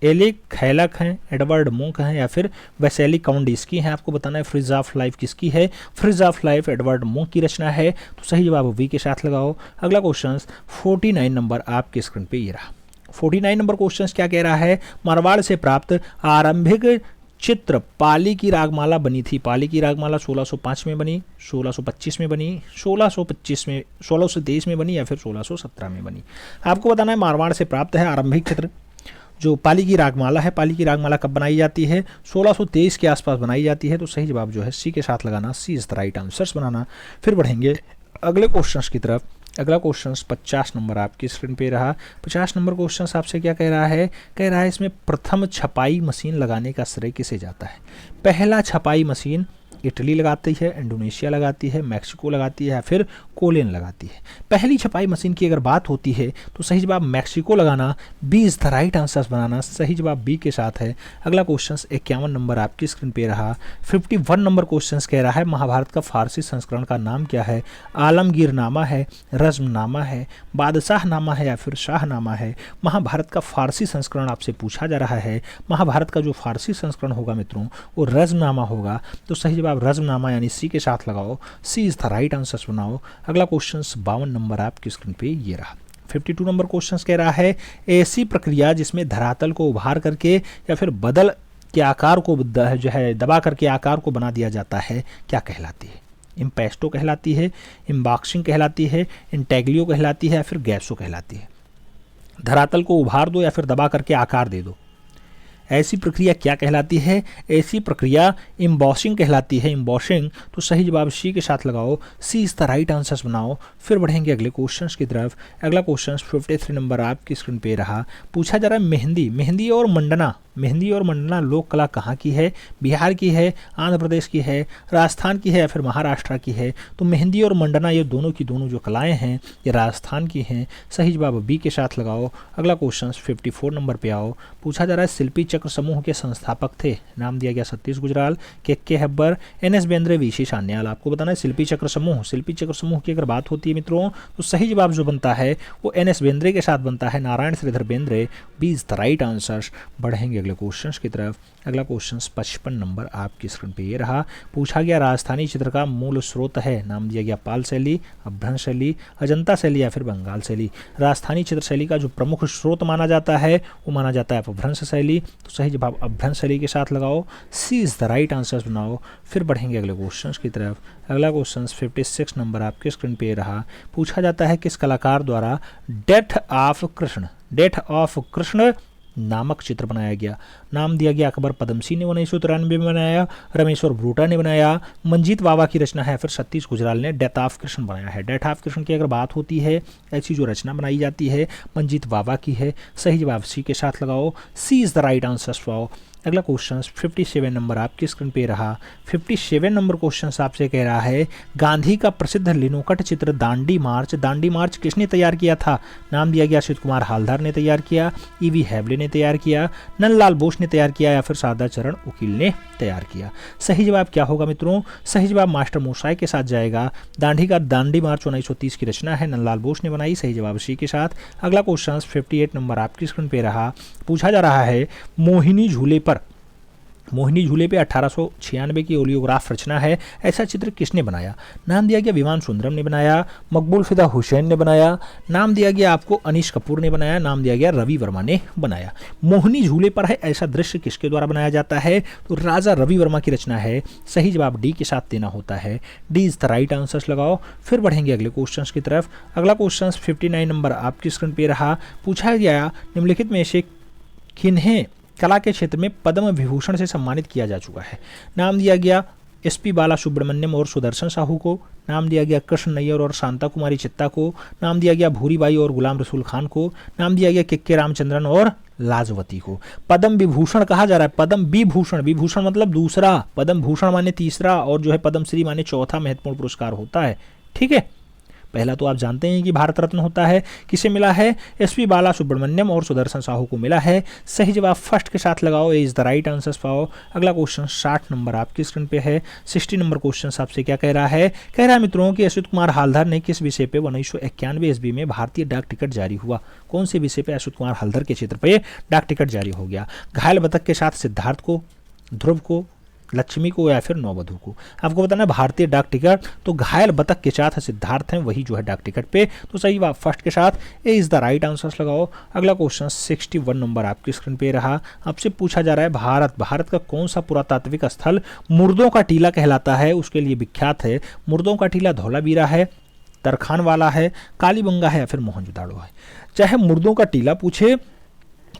एलिक खैलक हैं, एडवर्ड मुंक हैं या फिर वैसेली काउंडिस्की हैं? आपको बताना है फ्रिज ऑफ लाइफ किसकी है। फ्रिज ऑफ लाइफ एडवर्ड मुंक की रचना है, तो सही जवाब वी के साथ लगाओ। अगला क्वेश्चन 49 नंबर आपके स्क्रीन पे ये रहा। 49 नंबर क्वेश्चन क्या कह रहा है? मारवाड़ से प्राप्त आरंभिक चित्र पाली की रागमाला बनी थी। पाली की रागमाला 1605 में बनी, 1625 में बनी, 1625 में, 1623 में बनी या फिर 1617 में बनी? आपको बताना है मारवाड़ से प्राप्त है आरंभिक चित्र जो पाली की रागमाला है। पाली की रागमाला कब बनाई जाती है? 1623 के आसपास बनाई जाती है, तो सही जवाब जो है सी के साथ लगाना, सी इज द राइट आंसर्स बनाना। फिर बढ़ेंगे अगले क्वेश्चंस की तरफ। अगला क्वेश्चन 50 नंबर आपकी स्क्रीन पे रहा। 50 नंबर क्वेश्चन आपसे क्या कह रहा है? कह रहा है इसमें प्रथम छपाई मशीन लगाने का श्रेय किसे जाता है? पहला छपाई मशीन इटली लगाती है, इंडोनेशिया लगाती है, मैक्सिको लगाती है या फिर कोलिन लगाती है? पहली छपाई मशीन की अगर बात होती है तो सही जवाब मैक्सिको लगाना, B is the right answer बनाना, सही जवाब बी के साथ है। अगला क्वेश्चन 51 नंबर आपकी स्क्रीन पे रहा। 51 नंबर क्वेश्चन कह रहा है महाभारत का फारसी संस्करण का नाम क्या है? आलमगीर नामा है, रज्म नामा है, बादशाह नामा है या फिर शाहनामा है? महाभारत का फारसी संस्करण आपसे पूछा जा रहा है। महाभारत का जो फारसी संस्करण होगा मित्रों वो रज्मनामा होगा, तो सही जवाब रज्मनामा यानी सी के साथ लगाओ, C is the right answer बनाओ। अगला क्वेश्चन 52 नंबर आपकी स्क्रीन पे ये रहा। 52 नंबर क्वेश्चन कह रहा है ऐसी प्रक्रिया जिसमें धरातल को उभार करके या फिर बदल के आकार को जो है दबा करके आकार को बना दिया जाता है, क्या कहलाती है? इम्पेस्टो कहलाती है, इम्बॉक्सिंग कहलाती है, इंटेग्लियो कहलाती है या फिर गैसो कहलाती है? धरातल को उभार दो या फिर दबा करके आकार दे दो, ऐसी प्रक्रिया क्या कहलाती है? ऐसी प्रक्रिया इम्बॉसिंग कहलाती है, इम्बॉसिंग, तो सही जवाब सी के साथ लगाओ, C is the right answers बनाओ। फिर बढ़ेंगे अगले क्वेश्चंस की तरफ। अगला क्वेश्चन 53 नंबर आपकी स्क्रीन पे रहा। पूछा जा रहा है मेहंदी और मंडना मेहंदी और मंडना लोक कला कहाँ की है? बिहार की है, आंध्र प्रदेश की है, राजस्थान की है या फिर महाराष्ट्र की है? तो मेहंदी और मंडना ये दोनों की दोनों जो कलाएं हैं ये राजस्थान की हैं। सही जवाब बी के साथ लगाओ। अगला क्वेश्चन 54 नंबर पे आओ। पूछा जा रहा है शिल्पी चक्र समूह के संस्थापक थे, नाम दिया गया Satish Gujral, K Hebbar, N S Bendre, V C Sanyal. आपको बताना है शिल्पी चक्र समूह की अगर बात होती है मित्रों तो सही जवाब जो बनता है वो एन एस बेंद्रे के साथ बनता है, Narayan Shridhar Bendre. B is the right answer. बढ़ेंगे अगले क्वेश्चन की तरफ। अगला क्वेश्चन 55 नंबर आपकी स्क्रीन पे ये रहा। पूछा गया राजस्थानी चित्र का मूल स्रोत है, नाम दिया गया पाल शैली, अपभ्रंश शैली, अजंता शैली या फिर बंगाल शैली। राजस्थानी चित्र शैली का जो प्रमुख स्रोत माना जाता है वो माना जाता है अपभ्रंश शैली। तो सही जवाब अपभ्रंश शैली के साथ लगाओ। C is the right answer बनाओ। फिर बढ़ेंगे अगले क्वेश्चन की तरफ। अगला क्वेश्चन 56 नंबर आपके स्क्रीन पे रहा। पूछा जाता है किस कलाकार द्वारा डेथ ऑफ कृष्ण नामक चित्र बनाया गया? नाम दिया गया अकबर पदमसी ने 1993 में बनाया, रमेश्वर ब्रूटा ने बनाया, मंजीत बाबा की रचना है, फिर सतीश गुजराल ने डेथ ऑफ कृष्ण बनाया है। डेथ ऑफ कृष्ण की अगर बात होती है ऐसी जो रचना बनाई जाती है मंजीत बाबा की है। सही जवाब सी के साथ लगाओ। C is the right answer पाओ। अगला क्वेश्चन 57 नंबर आपकी स्क्रीन पे रहा। 57 नंबर क्वेश्चन आपसे कह रहा है गांधी का प्रसिद्ध लिनोकट चित्र दांडी मार्च किसने तैयार किया था? नाम दिया गया अच्युत कुमार हालदार ने तैयार किया, ईवी हैवले ने तैयार किया, नंदलाल बोस ने तैयार किया या फिर शारदा चरण उकील ने तैयार किया। सही जवाब क्या होगा मित्रों? सही जवाब मास्टर मोसाई के साथ जाएगा। दांडी मार्च 1930 की रचना है, नंदलाल बोस ने बनाई। सही जवाब सी के साथ। अगला क्वेश्चन 58 नंबर आपकी स्क्रीन पे रहा। पूछा जा रहा है मोहिनी झूले पे 1896 की ओलियोग्राफ रचना है, ऐसा चित्र किसने बनाया? नाम दिया गया विमान सुंदरम ने बनाया, मकबूल फिदा हुसैन ने बनाया, नाम दिया गया आपको अनीश कपूर ने बनाया, नाम दिया गया रवि वर्मा ने बनाया। मोहिनी झूले पर है ऐसा दृश्य किसके द्वारा बनाया जाता है? तो राजा रवि वर्मा की रचना है। सही जवाब डी के साथ देना होता है। D is the right answer लगाओ। फिर बढ़ेंगे अगले क्वेश्चन की तरफ। अगला क्वेश्चन 59 नंबर आपकी स्क्रीन पे रहा। पूछा गया निम्नलिखित में से किन्हें कला के क्षेत्र में पद्म विभूषण से सम्मानित किया जा चुका है? नाम दिया गया एसपी बाला सुब्रमण्यम और सुदर्शन साहू को, नाम दिया गया कृष्ण नैयर और शांता कुमारी चित्ता को, नाम दिया गया भूरीबाई और गुलाम रसूल खान को, नाम दिया गया के रामचंद्रन और लाजवती को। पद्म विभूषण कहा जा रहा है, पद्म विभूषण मतलब दूसरा, पद्म भूषण माने तीसरा और जो है पद्मश्री माने चौथा महत्वपूर्ण पुरस्कार होता है। ठीक है, पहला तो आप जानते हैं कि भारत रत्न होता है, किसे मिला है? एसपी बाला सुब्रमण्यम और सुदर्शन साहू को मिला है। सही जवाब फर्स्ट के साथ लगाओ। A is the right answer पाओ। अगला क्वेश्चन 60 नंबर आपकी स्क्रीन पे है। 60 नंबर क्वेश्चन आपसे क्या कह रहा है? कह रहा है मित्रों कि अच्युत कुमार हालदार ने किस विषय पे 1991 ईस्वी में भारतीय डाक टिकट जारी हुआ? कौन से विषय पे अच्युत कुमार हालदार के क्षेत्र पे डाक टिकट जारी हो गया? घायल बतख के साथ सिद्धार्थ को, ध्रुव को, लक्ष्मी को या फिर नववधु को? आपको बताना भारतीय डाक टिकट तो घायल बतख के साथ सिद्धार्थ हैं, वही जो है डाक टिकट पे। तो सही बात फर्स्ट के साथ। ए इज द राइट आंसर लगाओ। अगला क्वेश्चन 61 नंबर आपकी स्क्रीन पे रहा। आपसे पूछा जा रहा है भारत का कौन सा पुरातात्विक स्थल मुर्दों का टीला कहलाता है? उसके लिए विख्यात है। मुर्दों का टीला धौलावीरा है, तरखान वाला है, कालीबंगा है या फिर मोहनजोदाड़ो है। चाहे मुर्दों का टीला पूछे,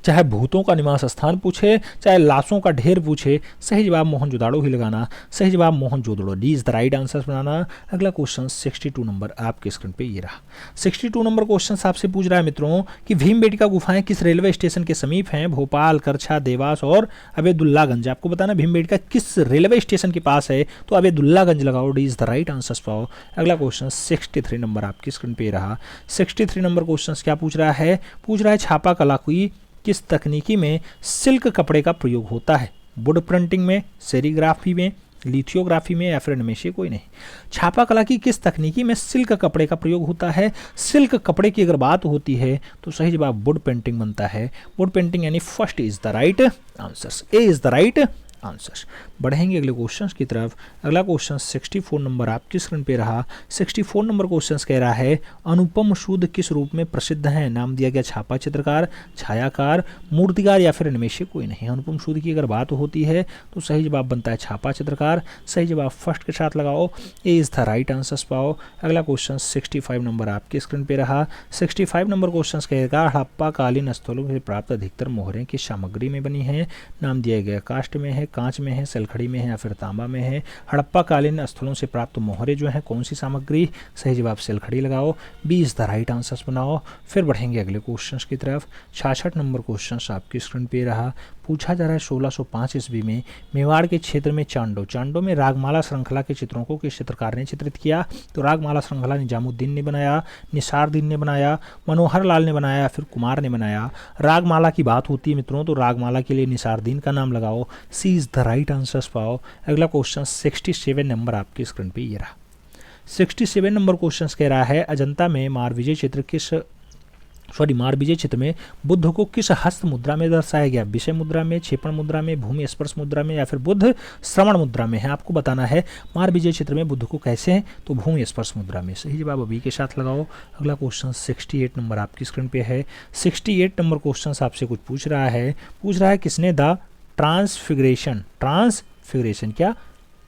चाहे भूतों का निवास स्थान पूछे, चाहे लाशों का ढेर पूछे, सही जवाब मोहनजोदाड़ो ही लगाना। सही जवाब Mohenjodaro. D is the right answer बनाना। अगला क्वेश्चन 62 नंबर आपके स्क्रीन पे ये रहा। 62 नंबर क्वेश्चन आपसे पूछ रहा है मित्रों कि भीमबेटका गुफाएं किस रेलवे स्टेशन के समीप हैं? भोपाल, करछा, देवास और अबेदुल्लागंज। आपको बताना भीमबेटका किस रेलवे स्टेशन के पास है? तो अबेदुल्लागंज लगाओ। D is the right answer पाओ। अगला क्वेश्चन 63 नंबर आपकी स्क्रीन पे रहा। 63 नंबर क्वेश्चन क्या पूछ रहा है? पूछ रहा है छापा कला की किस तकनीकी में सिल्क कपड़े का प्रयोग होता है? वुड प्रिंटिंग में, सेरीग्राफी में, लिथियोग्राफी में या फिर इनमें से कोई नहीं। छापा कला की किस तकनीकी में सिल्क कपड़े का प्रयोग होता है? सिल्क कपड़े की अगर बात होती है तो सही जवाब वुड पेंटिंग बनता है। वुड पेंटिंग यानी first is the right answer. A is the right answer. बढ़ेंगे अगले क्वेश्चन की तरफ। अगला क्वेश्चन 64 नंबर आपकी स्क्रीन पे रहा। 64 नंबर क्वेश्चन कह रहा है अनुपम सूद किस रूप में प्रसिद्ध हैं? नाम दिया गया छापा चित्रकार, छायाकार, मूर्तिकार या फिर इनमें से कोई नहीं। अनुपम सूद की अगर बात होती है तो सही जवाब बनता है छापा चित्रकार। सही जवाब फर्स्ट के साथ लगाओ। A is the right answer पाओ। अगला क्वेश्चन 65 नंबर आपकी स्क्रीन पे रहा। 65 नंबर क्वेश्चन कहेगा हड़प्पा कालीन स्थलों से प्राप्त अधिकतर मोहरें किस सामग्री में बनी हैं? नाम दिया गया काष्ठ में है, कांच में है, सलखड़ी में है या फिर तांबा में है। हड़प्पा कालीन स्थलों से प्राप्त मोहरे जो हैं कौन सी सामग्री, सही जवाब सलखड़ी लगाओ, 20 द राइट आंसर्स बनाओ। फिर बढ़ेंगे अगले क्वेश्चंस की तरफ। 66 नंबर क्वेश्चन आपकी स्क्रीन पे रहा। पूछा जा रहा है 1605 ईस्वी में मेवाड़ के क्षेत्र में चांडो में रागमाला श्रृंखला के चित्रों को किस चित्रकार ने चित्रित किया? तो रागमाला श्रृंखला निजामुद्दीन ने बनाया, निसारुद्दीन ने बनाया, मनोहर लाल ने बनाया या फिर कुमार ने बनाया। रागमाला की बात होती है मित्रों तो रागमाला के लिए निसारुद्दीन का नाम लगाओ, C is the right answers पाओ। अगला क्वेश्चन 67 नंबर आपकी स्क्रीन पे ये रहा। 67 नंबर क्वेश्चन कह रहा है अजंता में मारविजय चित्र में बुद्ध को किस हस्त मुद्रा में दर्शाया गया? विषय मुद्रा में, क्षेपण मुद्रा में, भूमि स्पर्श मुद्रा में या फिर बुद्ध श्रवण मुद्रा में है। आपको बताना है मारविजय चित्र में बुद्ध को कैसे है, तो भूमि स्पर्श मुद्रा में। सही जवाब अभी के साथ लगाओ। अगला क्वेश्चन 68 नंबर आपकी स्क्रीन पे है। 68 नंबर क्वेश्चन आपसे कुछ पूछ रहा है किसने द ट्रांसफिगरेशन क्या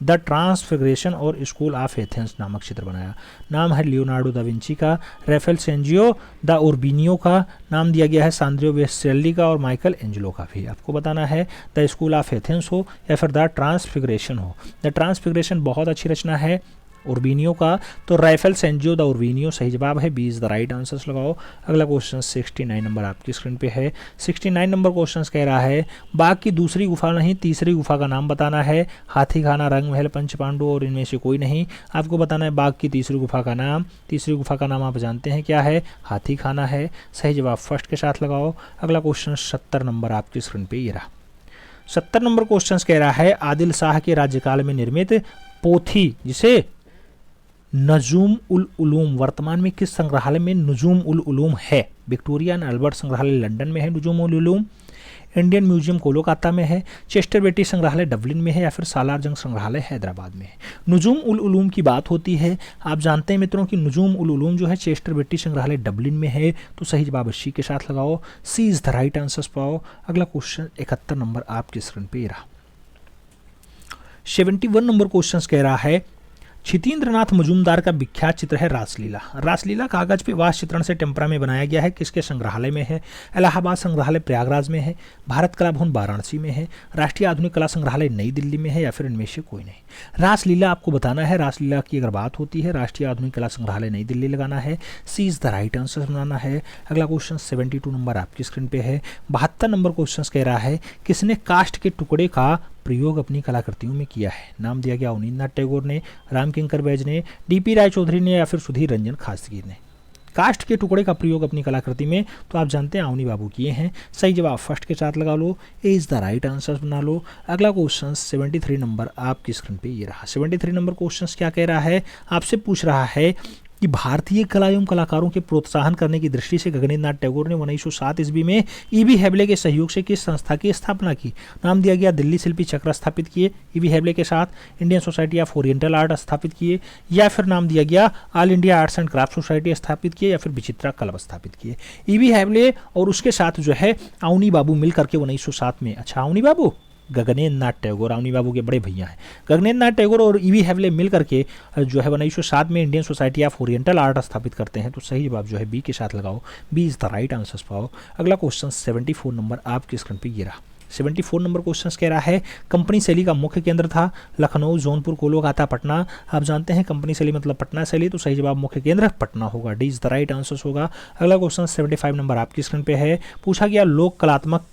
द ट्रांसफिगरेशन और स्कूल ऑफ एथेंस नामक चित्र बनाया? नाम है लियोनार्डो दा विंची का, राफेल सेंजियो दा उर्बिनियो का, नाम दिया गया है सांद्रियो वेस्टेल्ली का और माइकल एंजेलो का भी। आपको बताना है द स्कूल ऑफ एथेंस हो या फिर द ट्रांसफिगरेशन हो। द ट्रांसफिगरेशन बहुत अच्छी रचना है उर्बिनियो का, तो राफेल सेंजियो द उर्बिनियो सही जवाब है, 20 द राइट आंसर्स लगाओ। अगला क्वेश्चन 69 नंबर आपकी स्क्रीन पे है। 69 नंबर क्वेश्चन कह रहा है बाघ की दूसरी गुफा नहीं तीसरी गुफा का नाम बताना है। हाथी खाना, रंग महल, पंच पांडु और इनमें से कोई नहीं। आपको बताना है बाघ की तीसरी गुफा का नाम। तीसरी गुफा का नाम आप जानते हैं क्या है, हाथी खाना है। सही जवाब फर्स्ट के साथ लगाओ। अगला क्वेश्चन 70 नंबर आपकी स्क्रीन पे ये रहा। 70 नंबर क्वेश्चन कह रहा है आदिल शाह के राज्यकाल में निर्मित पोथी जिसे नजूम उल उलूम वर्तमान में किस संग्रहालय में नजूम उल उलूम है? विक्टोरिया एंड अल्बर्ट संग्रहालय लंदन में है नजूम उल उलूम, इंडियन म्यूजियम कोलकाता में है, चेस्टर बेटी संग्रहालय डबलिन में है या फिर सालार जंग संग्रहालय हैदराबाद में है। नजूम उल उलूम की बात होती है, आप जानते हैं मित्रों कि नजूम उल उलूम जो है चेस्टर बेटी संग्रहालय डबलिन में है, तो सही जवाब सी के साथ लगाओ, C is the right answers पाओ। अगला क्वेश्चन 71 नंबर आपकी स्क्रीन पे रहा। 71 नंबर क्वेश्चन कह रहा है छितेंद्रनाथ मजूमदार का विख्यात चित्र है रासलीला। रासलीला कागज पे वास चित्रण से टेम्परा में बनाया गया है, किसके संग्रहालय में है? इलाहाबाद संग्रहालय प्रयागराज में है, भारत कला भवन वाराणसी में है, राष्ट्रीय आधुनिक कला संग्रहालय नई दिल्ली में है या फिर इनमें से कोई नहीं। रासलीला आपको बताना है, रासलीला की अगर बात होती है राष्ट्रीय आधुनिक कला संग्रहालय नई दिल्ली लगाना है, सी इज द राइट आंसर बनाना है। अगला क्वेश्चन 72 नंबर आपकी स्क्रीन पे है। 72 नंबर क्वेश्चन कह रहा है किसने काष्ठ के टुकड़े का प्रयोग अपनी कलाकृतियों में किया है? नाम दिया गया अवनींद्रनाथ टैगोर ने, रामकिंकर बैज ने, डीपी राय चौधरी ने या फिर सुधीर रंजन खासगीर ने। काष्ठ के टुकड़े का प्रयोग अपनी कलाकृति में तो आप जानते हैं अवनी बाबू किए हैं। सही जवाब फर्स्ट के साथ लगा लो, ए इज द राइट आंसर बना लो। अगला क्वेश्चन 73 नंबर आपकी स्क्रीन पे ये रहा। 73 नंबर क्वेश्चन क्या कह रहा है, आपसे पूछ रहा है कि भारतीय कला एवं कलाकारों के प्रोत्साहन करने की दृष्टि से गगनेंद्रनाथ टैगोर ने 1907 ईस्वी में ईबी हेबले के सहयोग से किस संस्था की स्थापना की? नाम दिया गया दिल्ली शिल्पी चक्र स्थापित किए ईबी हेबले के साथ, Indian society of oriental art स्थापित किए या फिर नाम दिया गया all India arts and craft society स्थापित किए या फिर विचित्रा क्लब स्थापित किए। ईबी हेबले और उसके साथ जो है अवनी बाबू मिल करके 1907 में, अच्छा अवनी बाबू गगनेंद्रनाथ टैगोर अवनी बाबू के बड़े भैया हैं, गगनेंद्रनाथ टैगोर और ईवी हेबले मिल करके जो है 1907 में Indian society of oriental art स्थापित करते हैं, तो सही जवाब जो है बी के साथ लगाओ, B is the right answer पाओ। अगला क्वेश्चन 74 नंबर आपकी स्क्रीन पे ये रहा। 74 नंबर क्वेश्चन कह रहा है कंपनी शैली का मुख्य केंद्र था लखनऊ, जौनपुर, कोलकाता, पटना। आप जानते हैं कंपनी शैली मतलब पटना शैली, तो सही जवाब मुख्य केंद्र पटना होगा, D is the right answer होगा। अगला क्वेश्चन 75 नंबर आपकी स्क्रीन पे है। पूछा गया लोक कलात्मक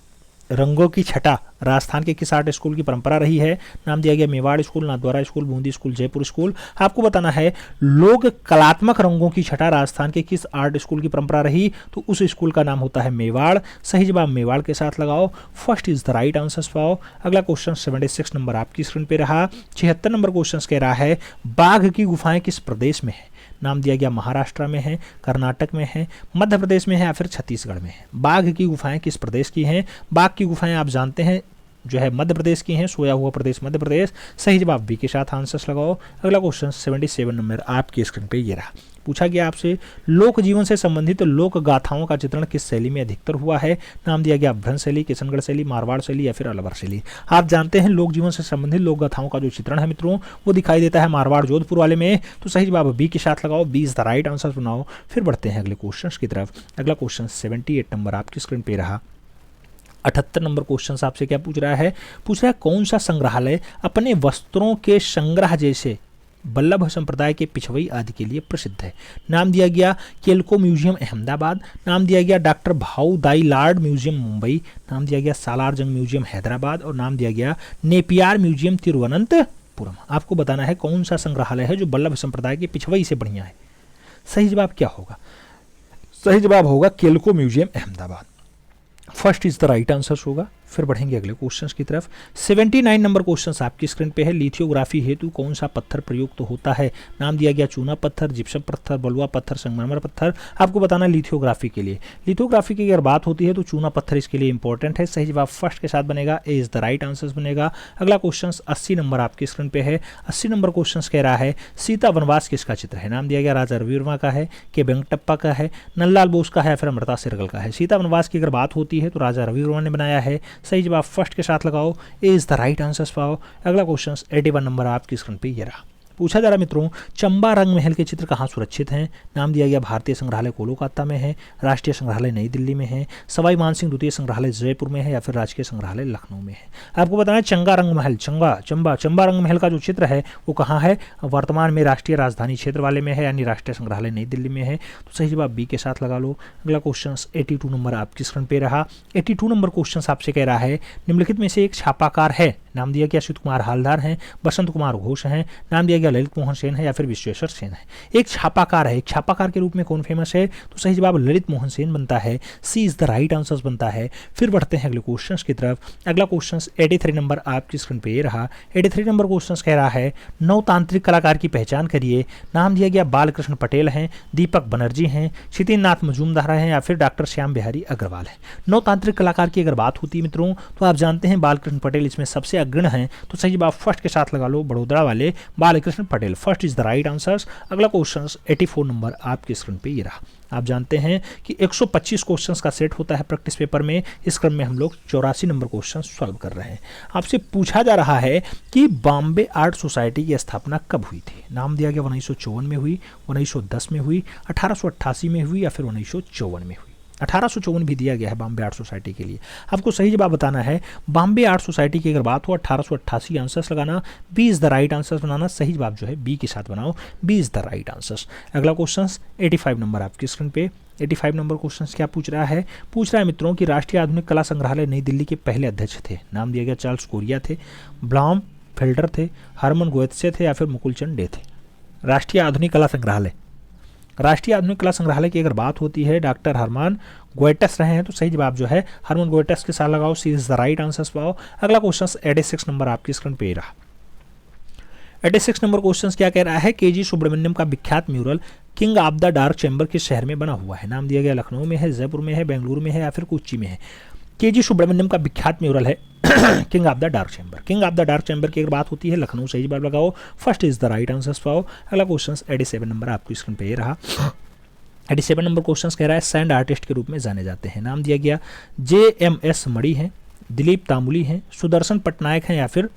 रंगों की छटा राजस्थान के किस आर्ट स्कूल की परंपरा रही है? नाम दिया गया Mewar school, Nathdwara school, Bundi school, Jaipur school. आपको बताना है लोक कलात्मक रंगों की छटा राजस्थान के किस आर्ट स्कूल की परंपरा रही, तो उस स्कूल का नाम होता है मेवाड़। सही जवाब मेवाड़ के साथ लगाओ, first is the right answer पाओ। अगला क्वेश्चन 76 नंबर आपकी स्क्रीन पे रहा। 76 नंबर क्वेश्चन कह रहा है बाघ की गुफाएं किस प्रदेश में है? नाम दिया गया महाराष्ट्र में है, कर्नाटक में है, मध्य प्रदेश में है या फिर छत्तीसगढ़ में है। बाघ की गुफाएं किस प्रदेश की हैं? बाघ की गुफाएं आप जानते हैं जो है मध्य प्रदेश की हैं, सोया हुआ प्रदेश मध्य प्रदेश। सही जवाब बी के साथ आंसर्स लगाओ। अगला क्वेश्चन 77 नंबर आपकी स्क्रीन पे ये रहा। पूछा गया आपसे लोक जीवन से संबंधित लोक गाथाओं का चित्रण किस शैली में अधिकतर हुआ है? नाम दिया गया भ्रंश शैली, किशनगढ़ शैली, मारवाड़ शैली या फिर अलवर शैली। आप जानते हैं लोक जीवन से संबंधित लोक गाथाओं का जो चित्रण है मित्रों वो दिखाई देता है मारवाड़ जोधपुर वाले में, तो सही जवाब बी के साथ लगाओ, B is the right answer बनाओ। फिर बढ़ते हैं अगले क्वेश्चन की तरफ। अगला क्वेश्चन 78 नंबर आपकी स्क्रीन पे रहा। 78 नंबर क्वेश्चन आपसे क्या पूछ रहा है कौन सा संग्रहालय अपने वस्त्रों के संग्रह जैसे वल्लभ संप्रदाय के पिछवई आदि के लिए प्रसिद्ध है। नाम दिया गया केल्को म्यूजियम अहमदाबाद, नाम दिया गया डॉक्टर भाऊ दाई लाड म्यूजियम मुंबई, नाम दिया गया सालार जंग म्यूजियम हैदराबाद और नाम दिया गया नेपियार म्यूजियम तिरुवनंतपुरम। आपको बताना है कौन सा संग्रहालय है जो वल्लभ संप्रदाय के पिछवई से बढ़िया है। सही जवाब क्या होगा? सही जवाब होगा Calico museum Ahmedabad. First is the right answer होगा। फिर बढ़ेंगे अगले क्वेश्चंस की तरफ। 79 नंबर क्वेश्चंस आपकी स्क्रीन पे है। लिथियोग्राफी हेतु कौन सा पत्थर प्रयुक्त होता है? नाम दिया गया चूना पत्थर, जिप्सम पत्थर, बलुआ पत्थर, संगमरमर पत्थर। आपको बताना लिथियोग्राफी के लिए, लिथियोग्राफी की अगर बात होती है तो चूना पत्थर इसके लिए इंपॉर्टेंट है। सही जवाब फर्स्ट के साथ बनेगा, ए इज द राइट आंसर बनेगा। अगला क्वेश्चन 80 नंबर आपकी स्क्रीन पे है। 80 नंबर क्वेश्चन कह रहा है सीता वनवास किसका चित्र है? नाम दिया गया राजा रविवर्मा का है, के वेंकटप्पा का है, नंदलाल बोस का है या फिर अमृता शेरगल का है। सीता वनवास की अगर बात होती है तो राजा रविवर्मा ने बनाया है। सही जवाब फर्स्ट के साथ लगाओ, A is the right answer पाओ। अगला क्वेश्चन 81 नंबर आपकी स्क्रीन पे ये रहा। पूछा जा रहा मित्रों, चंबा रंग महल के चित्र कहाँ सुरक्षित हैं? नाम दिया गया भारतीय संग्रहालय कोलकाता में है, राष्ट्रीय संग्रहालय नई दिल्ली में है, सवाई मानसिंह द्वितीय संग्रहालय जयपुर में है या फिर राजकीय संग्रहालय लखनऊ में है। आपको बताना है चंबा रंग महल, चंबा रंग महल का जो चित्र है वो कहाँ है? वर्तमान में राष्ट्रीय राजधानी क्षेत्र वाले में है, यानी राष्ट्रीय संग्रहालय नई दिल्ली में है। तो सही जवाब बी के साथ लगा लो। अगला क्वेश्चन 82 नंबर आपकी स्क्रीन पे रहा। 82 नंबर क्वेश्चन आपसे कह रहा है निम्नलिखित में से एक छापाकार है। नाम दिया गया अच्युत कुमार हालदार हैं, बसंत कुमार घोष हैं, नाम दिया गया ललित मोहन सेन है या फिर विश्वेश्वर सेन है। एक छापाकार है, एक छापाकार के रूप में कौन फेमस है? तो सही जवाब ललित मोहन सेन बनता है। सी इज द राइट आंसर बनता है। फिर बढ़ते हैं अगले क्वेश्चंस की तरफ। अगला क्वेश्चन 83 नंबर आपकी स्क्रीन पे ये रहा। 83 नंबर क्वेश्चन कह रहा है नवतांत्रिक कलाकार की पहचान करिए। नाम दिया गया बालकृष्ण पटेल हैं, दीपक बनर्जी हैं, क्षितिन नाथ मजूमदार हैं या फिर डॉक्टर श्याम बिहारी अग्रवाल है। नवतांत्रिक कलाकार की अगर बात होती है मित्रों तो आप जानते हैं बालकृष्ण पटेल इसमें सबसे अग्रणी हैं। तो सही जवाब फर्स्ट के साथ लगा लो, बड़ोदरा वाले Balkrishna Patel. First is the right answer. अगला क्वेश्चन 84 नंबर आपकी स्क्रीन पे ये रहा। आप जानते हैं कि 125 क्वेश्चंस का सेट होता है प्रैक्टिस पेपर में। इस क्रम में हम लोग 84 नंबर क्वेश्चन सॉल्व कर रहे हैं। आपसे पूछा जा रहा है कि बॉम्बे आर्ट सोसाइटी की स्थापना कब हुई थी? नाम दिया गया 1954 में हुई, 1910 में हुई, 1888 में हुई या फिर 1954 में हुई। 1854 भी दिया गया है बॉम्बे आर्ट सोसाइटी के लिए। आपको सही जवाब बताना है। बॉम्बे आर्ट सोसाइटी की अगर बात हो 1888 आंसर्स लगाना, B is the right answer बनाना। सही जवाब जो है बी के साथ बनाओ, B is the right answer. अगला क्वेश्चन 85 नंबर आपकी स्क्रीन पे। 85 नंबर क्वेश्चन क्या पूछ रहा है? पूछ रहा है मित्रों कि राष्ट्रीय आधुनिक कला संग्रहालय नई दिल्ली के पहले अध्यक्ष थे। नाम दिया गया चार्ल्स कोरिया थे, ब्लाम फेल्डर थे, हरमन गोएत्से थे या फिर मुकुलचंद डे थे। राष्ट्रीय आधुनिक कला संग्रहालय, राष्ट्रीय आधुनिक कला संग्रहालय की अगर बात होती है डॉक्टर हरमन गोएटस रहे हैं। तो सही जवाब जो है हरमन गोएटस के साथ लगाओ, C is the right answer पाओ। अगला क्वेश्चन 86 नंबर आपकी स्क्रीन पे रहा। 86 नंबर क्वेश्चन क्या कह रहा है? केजी सुब्रमण्यम का विख्यात mural king of the dark chamber किस शहर में बना हुआ है? नाम दिया गया लखनऊ में है, जयपुर में है, बेंगलुरु में है या फिर कोच्चि में है। केजी सुब्रमण्यम का विख्यात म्यूरल है king of the dark chamber. King of the dark chamber की अगर बात होती है लखनऊ। सही जवाब लगाओ, first is the right answer पाओ। अगला क्वेश्चन 87 नंबर आपकी स्क्रीन पे रहा। 87 नंबर क्वेश्चन कह रहा है सैंड आर्टिस्ट के रूप में जाने जाते हैं। नाम दिया गया JMS मणि हैं, दिलीप तामुली हैं, सुदर्शन पटनायक हैं या फिर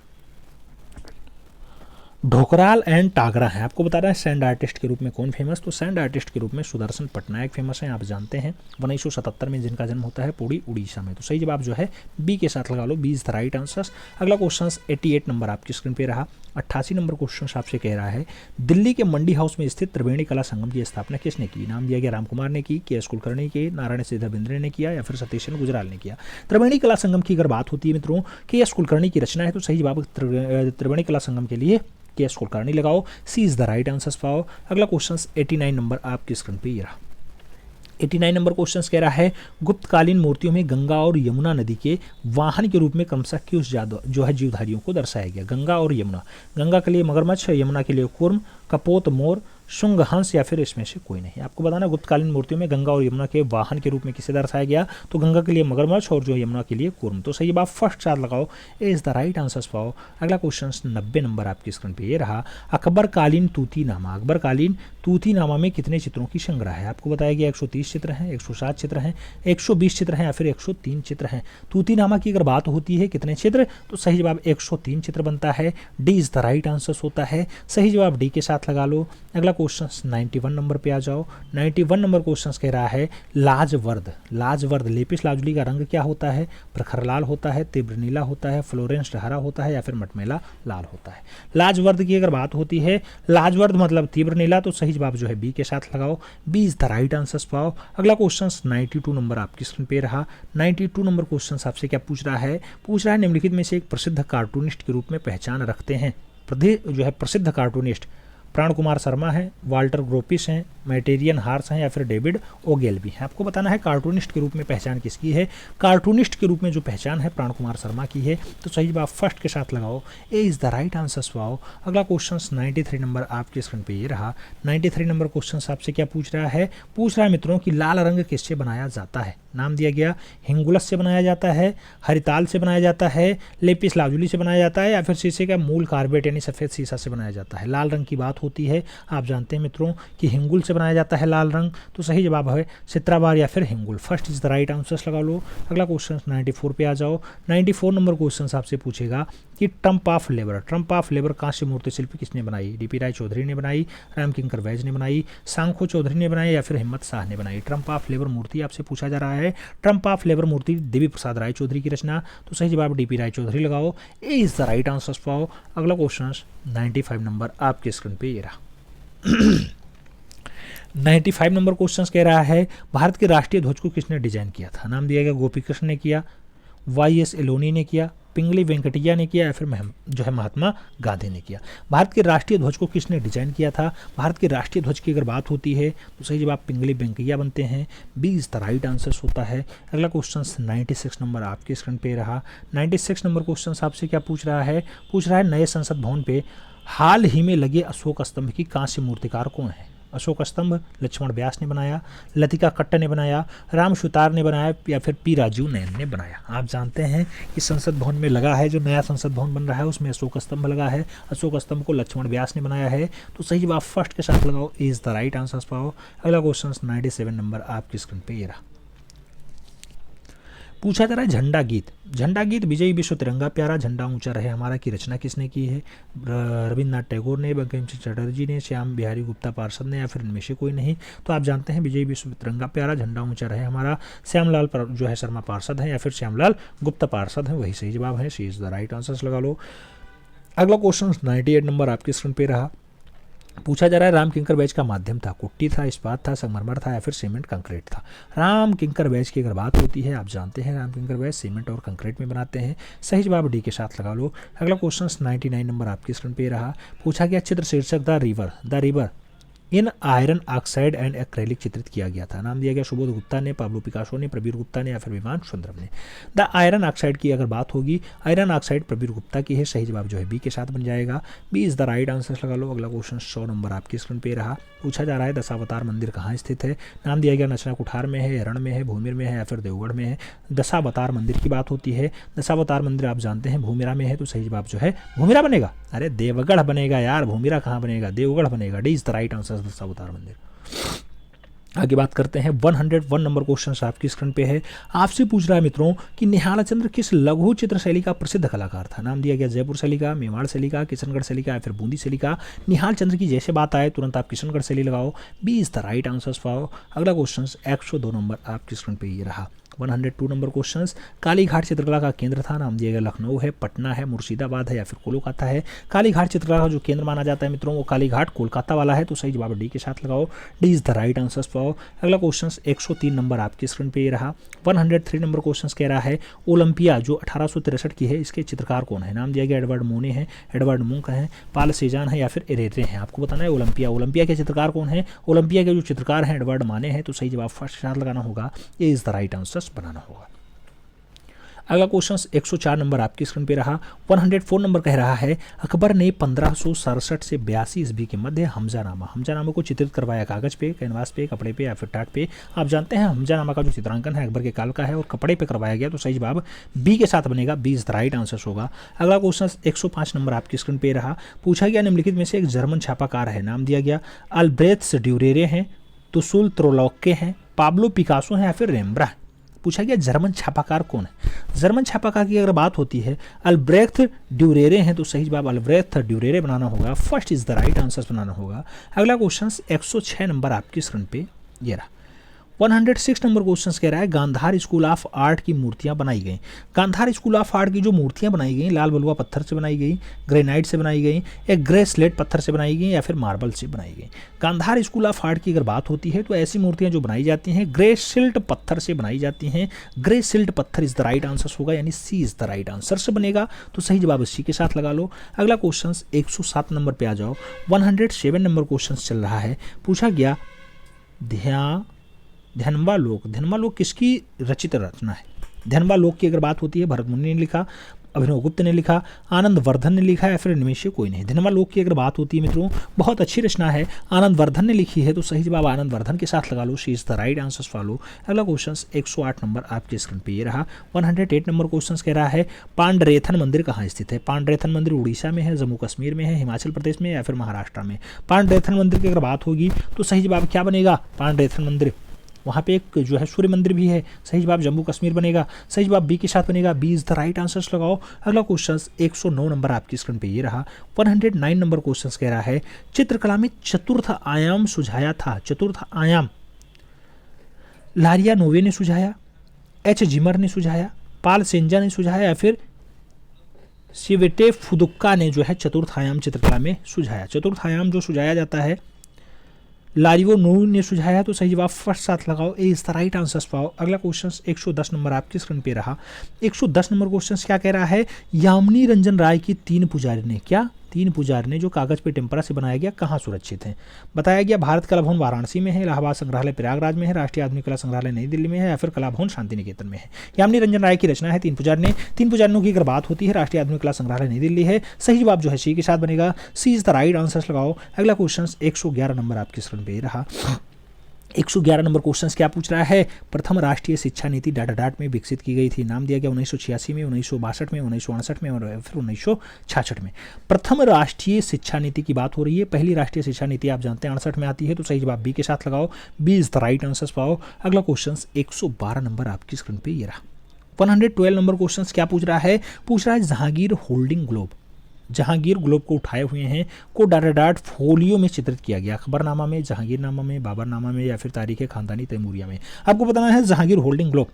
ढोकराल एंड टागरा हैं। आपको बता रहा है सैंड आर्टिस्ट के रूप में कौन फेमस? तो सैंड आर्टिस्ट के रूप में सुदर्शन पटनायक फेमस हैं। आप जानते हैं 1977 में जिनका जन्म होता है पुरी उड़ीसा में। तो सही जवाब जो है बी के साथ लगा लो, B is the right answer. अगला क्वेश्चन 88 नंबर आपकी स्क्रीन पे रहा। 88 नंबर क्वेश्चन आपसे कह रहा है दिल्ली के मंडी हाउस में स्थित त्रिवेणी कला संगम की स्थापना किसने की? नाम दिया गया राम कुमार ने की, के.एस. कुलकर्णी के, नारायण सिद्धर बिंद्रे ने किया या फिर सतीश गुजराल ने किया। त्रिवेणी कला संगम की अगर बात होती है मित्रों के.एस. कुलकर्णी की रचना है। तो सही जवाब त्रिवेणी कला संगम के लिए के.एस. कुलकर्णी लगाओ, C is the right answer पाओ। अगला क्वेश्चन 89 नंबर आपकी स्क्रीन पे ये रहा। 89 नंबर क्वेश्चन कह रहा है गुप्तकालीन मूर्तियों में गंगा और यमुना नदी के वाहन के रूप में क्रमशः किस जो है जीवधारियों को दर्शाया गया? गंगा और यमुना, गंगा के लिए मगरमच्छ, यमुना के लिए कुर्म, कपोत मोर, शुंग हंस या फिर इसमें से कोई नहीं। आपको बताना गुप्तकालीन मूर्तियों में गंगा और यमुना के वाहन के रूप में किसे दर्शाया गया? तो गंगा के लिए मगरमच्छ और जो यमुना के लिए कुर्म। तो सही बात फर्स्ट चार लगाओ, A is the right answer पाओ। अगला क्वेश्चन 90 नंबर आपकी स्क्रीन पे ये रहा। अकबरकालीन तूतीनामा, अकबरकालीन तूतीनामा में कितने चित्रों की संग्रह है? आपको बताया गया 130 चित्र हैं, 107 चित्र हैं, 120 चित्र हैं या फिर 103 चित्र हैं। तूतीनामा की अगर बात होती है कितने चित्र? तो सही जवाब 103 चित्र बनता है। D is the right answer होता है। सही जवाब डी के साथ लगा लो। अगला क्वेश्चन 91 नंबर पे आ जाओ। 91 नंबर क्वेश्चन कह रहा है लाजवर्द। लाजवर्द लेपिस लाजुली का रंग क्या होता है? प्रखर लाल होता है, तीव्र नीला होता है, फ्लोरेंस हरा होता है या फिर मटमैला लाल होता है। लाजवर्द की अगर बात होती है, लाजवर्द मतलब तीव्र नीला, तो सही जवाब जो है बी के साथ लगाओ। B is the right answer पाओ। अगला क्वेश्चन 92 नंबर आपकी स्क्रीन पे रहा। 92 नंबर क्वेश्चन आपसे क्या पूछ रहा है? पूछ रहा है निम्नलिखित में से एक प्रसिद्ध कार्टूनिस्ट के रूप में पहचान रखते हैं। जो है प्रसिद्ध कार्टूनिस्ट प्राण कुमार शर्मा है, वाल्टर ग्रोपिस हैं, मैटेरियन हार्स हैं या फिर डेविड ओगेलबी हैं। आपको बताना है कार्टूनिस्ट के रूप में पहचान किसकी है। कार्टूनिस्ट के रूप में जो पहचान है प्राण कुमार शर्मा की है, तो सही जवाब फर्स्ट के साथ लगाओ। A is the right answer पाओ। अगला क्वेश्चन 93 नंबर आपके स्क्रीन पे ये रहा। 93 नंबर क्वेश्चन आपसे क्या पूछ रहा है? पूछ रहा है मित्रों कि लाल रंग किससे बनाया जाता है? नाम दिया गया हिंगुलस से बनाया जाता है, हरिताल से बनाया जाता है, लेपिस लाजुली से बनाया जाता है या फिर शीशे का मूल कार्बेट यानी सफ़ेद शीशा से बनाया जाता है। लाल रंग की बात होती है, आप जानते हैं मित्रों कि हिंगुल से बनाया जाता है लाल रंग, तो सही जवाब है सित्राबार या फिर हिंगुल। First is the right answer लगा लो। अगला क्वेश्चन 94 पे आ जाओ। 94 नंबर क्वेश्चन आपसे पूछेगा कि Trump of labour. Trump of labour कांस्य मूर्ति शिल्पी किसने बनाई? डीपी राय चौधरी ने बनाई, रामकिंकर वैज ने बनाई, सांखो चौधरी ने बनाई या फिर हिम्मत शाह ने बनाई। ट्रम्प ऑफ लेबर मूर्ति आपसे पूछा जा रहा है। ट्रम्प ऑफ लेबर मूर्ति देवी प्रसाद राय चौधरी की रचना, तो सही जवाब डीपी राय चौधरी लगाओ। A is the right answer पाओ। अगला क्वेश्चन 95 नंबर आपके स्क्रीन पे ये रहा। 95 नंबर क्वेश्चन कह रहा है भारत के राष्ट्रीय ध्वज को किसने डिजाइन किया था? नाम दिया गया गोपी कृष्ण ने किया, वाई.एस. एलोनी ने किया, पिंगली वेंकटैया ने किया या फिर जो है महात्मा गांधी ने किया। भारत के राष्ट्रीय ध्वज को किसने डिजाइन किया था? भारत के राष्ट्रीय ध्वज की अगर बात होती है तो सही जवाब पिंगली वेंकैया बनते हैं। B is the right answer होता है। अगला क्वेश्चन 96 नंबर आपके स्क्रीन पे रहा। 96 नंबर क्वेश्चन आपसे क्या पूछ रहा है? पूछ रहा है नए संसद भवन पे हाल ही में लगे अशोक स्तंभ की कांस्य मूर्तिकार कौन है? अशोक स्तंभ लक्ष्मण व्यास ने बनाया, लतिका कट्ट ने बनाया, राम सुतार ने बनाया या फिर पी राजीव नयन ने बनाया। आप जानते हैं कि संसद भवन में लगा है, जो नया संसद भवन बन रहा है उसमें अशोक स्तंभ लगा है। अशोक स्तंभ को लक्ष्मण व्यास ने बनाया है, तो सही जवाब फर्स्ट के साथ लगाओ। इज द राइट आंसर पाओ। अगला क्वेश्चन 97 नंबर आपकी स्क्रीन पे ये रहा। पूछा जा रहा है झंडा गीत। झंडा गीत विजयी विश्व तिरंगा प्यारा झंडा ऊंचा रहे हमारा की रचना किसने की है? रविन्द्रनाथ टैगोर ने, बंकिम चंद्र चटर्जी ने, श्याम बिहारी गुप्ता पार्षद ने या फिर इनमें से कोई नहीं। तो आप जानते हैं विजयी विश्व तिरंगा प्यारा झंडा ऊंचा रहे हमारा श्यामलाल जो है शर्मा पार्षद है या फिर श्यामलाल गुप्ता पार्षद है, वही सही जवाब है। सी इज द राइट आंसर लगा लो। अगला क्वेश्चन 98 नंबर आपकी स्क्रीन पे रहा। पूछा जा रहा है राम किंकर बैच का माध्यम था, कुट्टी था, इस्पात था, संगमरमर था या फिर सीमेंट कंक्रीट था। राम किंकर बैच की अगर बात होती है, आप जानते हैं राम किंकर बैच सीमेंट और कंक्रीट में बनाते हैं। सही जवाब डी के साथ लगा लो। अगला क्वेश्चन 99 नंबर आपकी स्क्रीन पे रहा। पूछा गया चित्र शीर्षक the river in iron oxide and acrylic चित्रित किया गया था। नाम दिया गया सुबोध गुप्ता ने, पाब्लो पिकासो ने, प्रबीर गुप्ता ने या फिर विमान सुंदरम ने। द आयरन ऑक्साइड की अगर बात होगी, आयरन ऑक्साइड प्रबीर गुप्ता की है, सही जवाब जो है बी के साथ बन जाएगा। B is the right answer लगा लो। अगला क्वेश्चन 100 नंबर आपकी स्क्रीन पे रहा। पूछा जा रहा है दशावतार मंदिर कहाँ स्थित है? नाम दिया गया नचना कुठार में है, हरण में है, भूमिर में है या फिर देवगढ़ में है। दशावतार मंदिर की बात होती है, दशावतार मंदिर आप जानते हैं भूमिरा में है, तो सही जवाब जो है भूमिरा बनेगा। अरे देवगढ़ बनेगा यार, भूमिरा कहाँ बनेगा, देवगढ़ बनेगा। D is the right answer Dashavatar मंदिर। आगे बात करते हैं 101 नंबर क्वेश्चन आपकी स्क्रीन पे है। आपसे पूछ रहा है मित्रों कि निहाल चंद्र किस लघु चित्र शैली का प्रसिद्ध कलाकार था? नाम दिया गया जयपुर शैली का, मेवाड़ शैली का, किशनगढ़ शैली का या फिर बूंदी शैली का। निहाल चंद्र की जैसे बात आए तुरंत आप किशनगढ़ शैली लगाओ। B is the right answer पाओ। अगला क्वेश्चन 102 नंबर आपकी स्क्रीन पे ये रहा। 102 नंबर क्वेश्चंस कालीघाट चित्रकला का केंद्र था। नाम दिया गया लखनऊ है, पटना है, मुर्शिदाबाद है या फिर कोलकाता है। कालीघाट चित्रकला का जो केंद्र माना जाता है मित्रों वो कालीघाट कोलकाता वाला है, तो सही जवाब डी के साथ लगाओ। D is the right answer पाओ। अगला क्वेश्चन 103 नंबर आपकी स्क्रीन पे ये रहा। 103 नंबर क्वेश्चन कह रहा है ओलंपिया जो 1863 की है, इसके चित्रकार कौन है? नाम दिया गया एडवर्ड मोने हैं, एडवर्ड मुंक हैं, पाल सेजान है या फिर एरेरे हैं। आपको बताना है ओलंपिया के चित्रकार कौन है? ओलंपिया के जो चित्रकार हैं एडवर्ड माने हैं, तो सही जवाब फर्स्ट के साथ लगाना होगा। ये इज द राइट आंसर बनाना होगा। अगला क्वेश्चन 104 नंबर आपकी स्क्रीन पे रहा। 104 नंबर कह रहा है अकबर ने 1567 से 82 ईस्वी के मध्य हमजानामा को चित्रित करवाया कागज पे, कैनवास पे, कपड़े पे या फिर टाट पे। आप जानते हैं हमजानामा का जो चित्रांकन है अकबर के काल का है और कपड़े पे करवाया गया, तो सही जवाब बी के साथ बनेगा। B is the right answer होगा। अगला क्वेश्चन 105 नंबर आपकी स्क्रीन पे रहा। पूछा गया निम्नलिखित में से एक जर्मन छापाकार है। नाम दिया गया अल्ब्रेख्ट ड्यूरेरे हैं, तुसुल त्रोलॉके हैं, पाब्लो पिकासो हैं या फिर रेम्ब्रा। पूछा गया जर्मन छापाकार कौन है। जर्मन छापाकार की अगर बात होती है अल्ब्रेख्त ड्यूरेरे हैं, तो सही जवाब अल्ब्रेख्त ड्यूरेरे बनाना होगा। First is the right answer बनाना होगा। अगला क्वेश्चन 106 नंबर आपकी स्क्रीन पे ये रहा। 106 नंबर क्वेश्चन कह रहा है गांधार स्कूल ऑफ आर्ट की मूर्तियां बनाई गई। गांधार स्कूल ऑफ आर्ट की जो मूर्तियां बनाई गई लाल बलुआ पत्थर से बनाई गई, ग्रेनाइट से बनाई गई, एक ग्रे स्लेट पत्थर से बनाई गई या फिर मार्बल से बनाई गई। गांधार स्कूल ऑफ आर्ट की अगर बात होती है तो ऐसी मूर्तियां जो बनाई जाती हैं ग्रे सिल्ट पत्थर से बनाई जाती हैं। ग्रे सिल्ट पत्थर इज द राइट आंसर होगा, यानी सी इज द राइट आंसर से बनेगा। तो सही जवाब सी के साथ लगा लो। अगला क्वेश्चन 107 नंबर पे आ जाओ। 107 नंबर क्वेश्चन चल रहा है। पूछा गया ध्यानवालोक किसकी रचित रचना है। ध्यानवालोक की अगर बात होती है भरत मुनि ने लिखा, अभिनव गुप्त ने लिखा, आनंद वर्धन ने लिखा है, फिर इनमें से कोई नहीं। ध्यानवालोक की अगर बात होती है मित्रों बहुत अच्छी रचना है, आनंद वर्धन ने लिखी है, तो सही जवाब आनंद वर्धन के साथ लगा लो। C is the right answer follow. अगला क्वेश्चन 108 नंबर आपके स्क्रीन पे ये रहा। 108 नंबर क्वेश्चन कह रहा है पांडरेथन मंदिर कहाँ स्थित है। पांडरेथन मंदिर उड़ीसा में है, जम्मू कश्मीर में है, हिमाचल प्रदेश में या फिर महाराष्ट्र में। पांडरेथन मंदिर की अगर बात होगी तो सही जवाब क्या बनेगा, पांडरेथन मंदिर। वहाँ पे एक जो है सूर्य मंदिर भी है, सही जवाब जम्मू कश्मीर बनेगा। सही जवाब बी के साथ बनेगा, B is the right answers लगाओ। अगला क्वेश्चन 109 नंबर आपकी स्क्रीन पे ये रहा। 109 नंबर क्वेश्चन कह रहा है चित्रकला में चतुर्थ आयाम सुझाया था। चतुर्थ आयाम लारिया नोवे ने सुझाया, एच जिमर ने सुझाया, पाल सेंजा ने सुझाया या फिर सिवेटे फुदुक्का ने जो है चतुर्थ आयाम चित्रकला में सुझाया। चतुर्थ आयाम जो सुझाया जाता है लारियो नो ने सुझाया, तो सही जवाब फर्स्ट साथ लगाओ, A is the right answer पाओ। अगला क्वेश्चन 110 नंबर आपकी स्क्रीन पे रहा। 110 नंबर क्वेश्चन क्या कह रहा है यामिनी रंजन राय की तीन पुजारी ने क्या, तीन पुजारी ने जो कागज पे टेम्परा से बनाया गया कहाँ सुरक्षित हैं। बताया गया भारत कला भवन वाराणसी में है, इलाहाबाद संग्रहालय प्रयागराज में है, राष्ट्रीय आधुनिक कला संग्रहालय नई दिल्ली में है या फिर कला भवन शांति निकेतन में है। यामिनी रंजन राय की रचना है तीन पुजारी ने। तीन पुजारियों की अगर बात होती है राष्ट्रीय आधुनिक कला संग्रहालय नई दिल्ली है। सही जवाब जो है सी के साथ बनेगा, सी इज द राइट आंसर लगाओ। अगला क्वेश्चन 111 नंबर आपकी स्क्रीन पे रहा। 111 नंबर क्वेश्चन क्या पूछ रहा है प्रथम राष्ट्रीय शिक्षा नीति डाटाडाट में विकसित की गई थी। नाम दिया गया 1986 में, 1962 में, 1968 में और फिर 1966 में। प्रथम राष्ट्रीय शिक्षा नीति की बात हो रही है। पहली राष्ट्रीय शिक्षा नीति आप जानते हैं 68 में आती है, तो सही जवाब बी के साथ लगाओ, B is the right answer पाओ। अगला क्वेश्चन 112 नंबर आपकी स्क्रीन पे ये रहा। 112 नंबर क्वेश्चन क्या पूछ रहा है Jahangir holding globe, Jahangir globe को उठाए हुए हैं को डाटाडाट फोलियो में चित्रित किया गया। अखबारनामा में, जहांगीरनामा में, बाबरनामा में या फिर तारीख खानदानी तैमूरिया में। आपको बताना है Jahangir holding globe,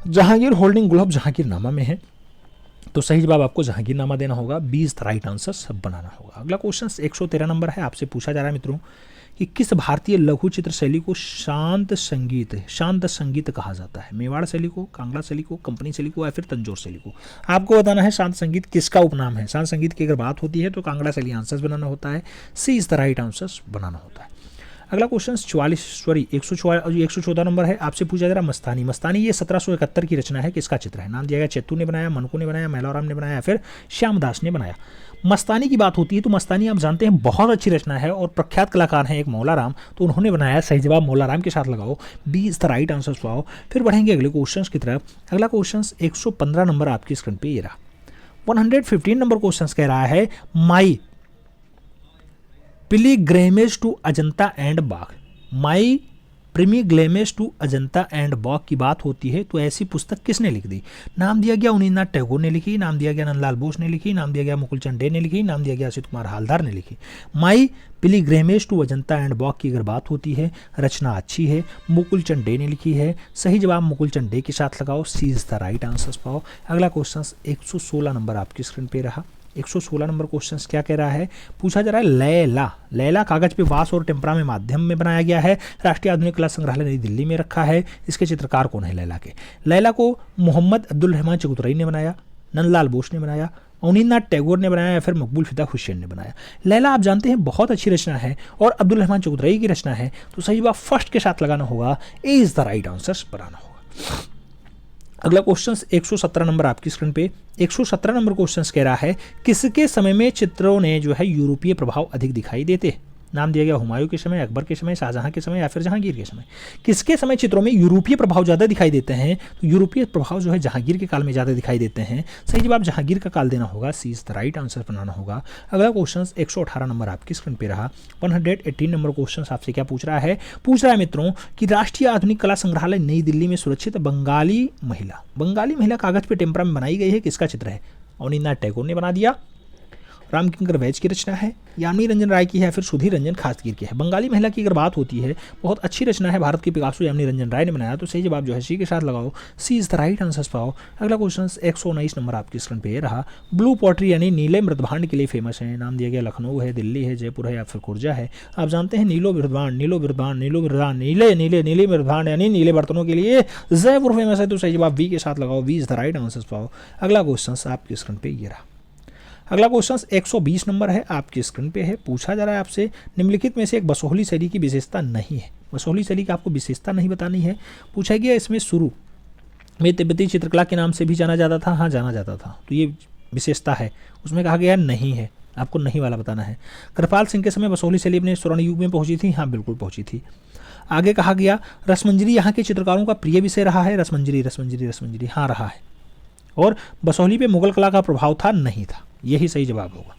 Jahangir holding globe Jahangirnama में है, तो सही जवाब आपको जहांगीरनामा देना होगा, 20 राइट आंसर सब बनाना होगा। अगला क्वेश्चन 113 नंबर है। आपसे पूछा जा रहा है मित्रों कि किस भारतीय लघु चित्र शैली को शांत संगीत कहा जाता है। मेवाड़ शैली को, कांगड़ा शैली को, कंपनी शैली को या फिर तंजौर शैली को। आपको बताना है शांत संगीत किसका उपनाम है। शांत संगीत की अगर बात होती है तो कांगड़ा शैली आंसर्स बनाना होता है, सी इज द राइट आंसर्स बनाना होता है। अगला क्वेश्चन 114 नंबर है। आपसे पूछा जा रहा मस्तानी। मस्तानी ये 1771 की रचना है, किसका चित्र है। नाम दिया गया चेत्तू ने बनाया, मनकू ने बनाया, मैलाराम ने बनाया या फिर श्यामदास ने बनाया। मस्तानी की बात होती है तो मस्तानी आप जानते हैं बहुत अच्छी रचना है और प्रख्यात कलाकार हैं एक मौलाराम, तो उन्होंने बनाया। सही जवाब मौलाराम के साथ लगाओ, B is the right answer पाओ। फिर बढ़ेंगे अगले क्वेश्चन की तरफ। अगला क्वेश्चन 115 नंबर आपकी स्क्रीन पे ये रहा। 115 नंबर क्वेश्चन कह रहा है my pilgrimage to Ajanta and Bagh. My pilgrimage to Ajanta and Bagh की बात होती है तो ऐसी पुस्तक किसने लिख दी। नाम दिया गया अवनींद्रनाथ टैगोर ने लिखी, नाम दिया गया नंदलाल बोस ने लिखी, नाम दिया गया मुकुलचंद डे ने लिखी, नाम दिया गया असित कुमार हालदार ने लिखी। माई pilgrimage to Ajanta and Bagh की अगर बात होती है रचना अच्छी है, मुकुलचंद डे ने लिखी है। सही जवाब मुकुलचंद डे के साथ लगाओ, C is the right answer पाओ। अगला क्वेश्चन 116 नंबर आपकी स्क्रीन पे रहा। 116 नंबर क्वेश्चन क्या कह रहा है पूछा जा रहा है लैला कागज पे वास और टेम्परा में माध्यम में बनाया गया है। राष्ट्रीय आधुनिक कला संग्रहालय नई दिल्ली में रखा है। इसके चित्रकार कौन है लैला के। लैला को मोहम्मद अब्दुल रहमान चगुतरई ने बनाया, नंदलाल बोस ने बनाया, अवनींद्रनाथ टैगोर ने बनाया या फिर मकबूल फिदा हुसैन ने बनाया। लैला आप जानते हैं बहुत अच्छी रचना है और अब्दुल रहमान चगुतरई की रचना है, तो सही जवाब फर्स्ट के साथ लगाना होगा, ए इज द राइट आंसर बनाना होगा। अगला क्वेश्चन 117 नंबर आपकी स्क्रीन पे। 117 नंबर क्वेश्चन कह रहा है किसके समय में चित्रों ने जो है यूरोपीय प्रभाव अधिक दिखाई देते। नाम दिया गया हुमायूं के समय, अकबर के समय, शाहजहां के समय या फिर जहांगीर के समय। किसके समय चित्रों में यूरोपीय प्रभाव ज़्यादा दिखाई देते हैं? तो यूरोपीय प्रभाव जो है जहांगीर के काल में ज़्यादा दिखाई देते हैं। सही जवाब जहांगीर का काल देना होगा, सी इज द राइट आंसर बनाना होगा। अगला क्वेश्चन 118 नंबर आपकी स्क्रीन पे रहा। 118 नंबर क्वेश्चन आपसे क्या पूछ रहा है? पूछ रहा है मित्रों कि राष्ट्रीय आधुनिक कला संग्रहालय नई दिल्ली में सुरक्षित बंगाली महिला कागज पे टेम्परा में बनाई गई है, किसका चित्र है? अवनींद्रनाथ टैगोर ने बना दिया, रामकिंकर वैज की रचना है, यामिनी रंजन राय की है, फिर सुधीर रंजन खासगीर की है। बंगाली महिला की अगर बात होती है, बहुत अच्छी रचना है, भारत की पिकासो यामिनी रंजन राय ने बनाया, तो सही जवाब जो है सी के साथ लगाओ, C is the right answer पाओ। अगला क्वेश्चन 119 नंबर आपकी स्क्रीन पे रहा। ब्लू पॉटरी यानी नीले मृदभांड के लिए फेमस है, नाम दिया गया लखनऊ है, दिल्ली है, जयपुर है या फिर खुर्जा है। आप जानते हैं नीले मृदभांड यानी नीले बर्तनों के लिए जयपुर फेमस है, तो सही जवाब वी के साथ लगाओ, V is the right answer पाओ। अगला क्वेश्चन आपकी स्क्रीन पे ये रहा। अगला क्वेश्चन 120 नंबर है, आपकी स्क्रीन पे है। पूछा जा रहा है आपसे निम्नलिखित में से एक बसोहली शैली की विशेषता नहीं है। बसोहली शैली की आपको विशेषता नहीं बतानी है। पूछा गया इसमें शुरू में तिब्बती चित्रकला के नाम से भी जाना जाता था, हाँ जाना जाता था, तो ये विशेषता है। उसमें कहा गया नहीं है, आपको नहीं वाला बताना है। कृपाल सिंह के समय बसोहली शैली अपने स्वर्ण युग में पहुंची थी, हाँ बिल्कुल पहुंची थी। आगे कहा गया रसमंजरी यहाँ के चित्रकारों का प्रिय विषय रहा है, रसमंजरी हाँ रहा है। और बसोहली पे मुगल कला का प्रभाव था, नहीं था, यही सही जवाब होगा।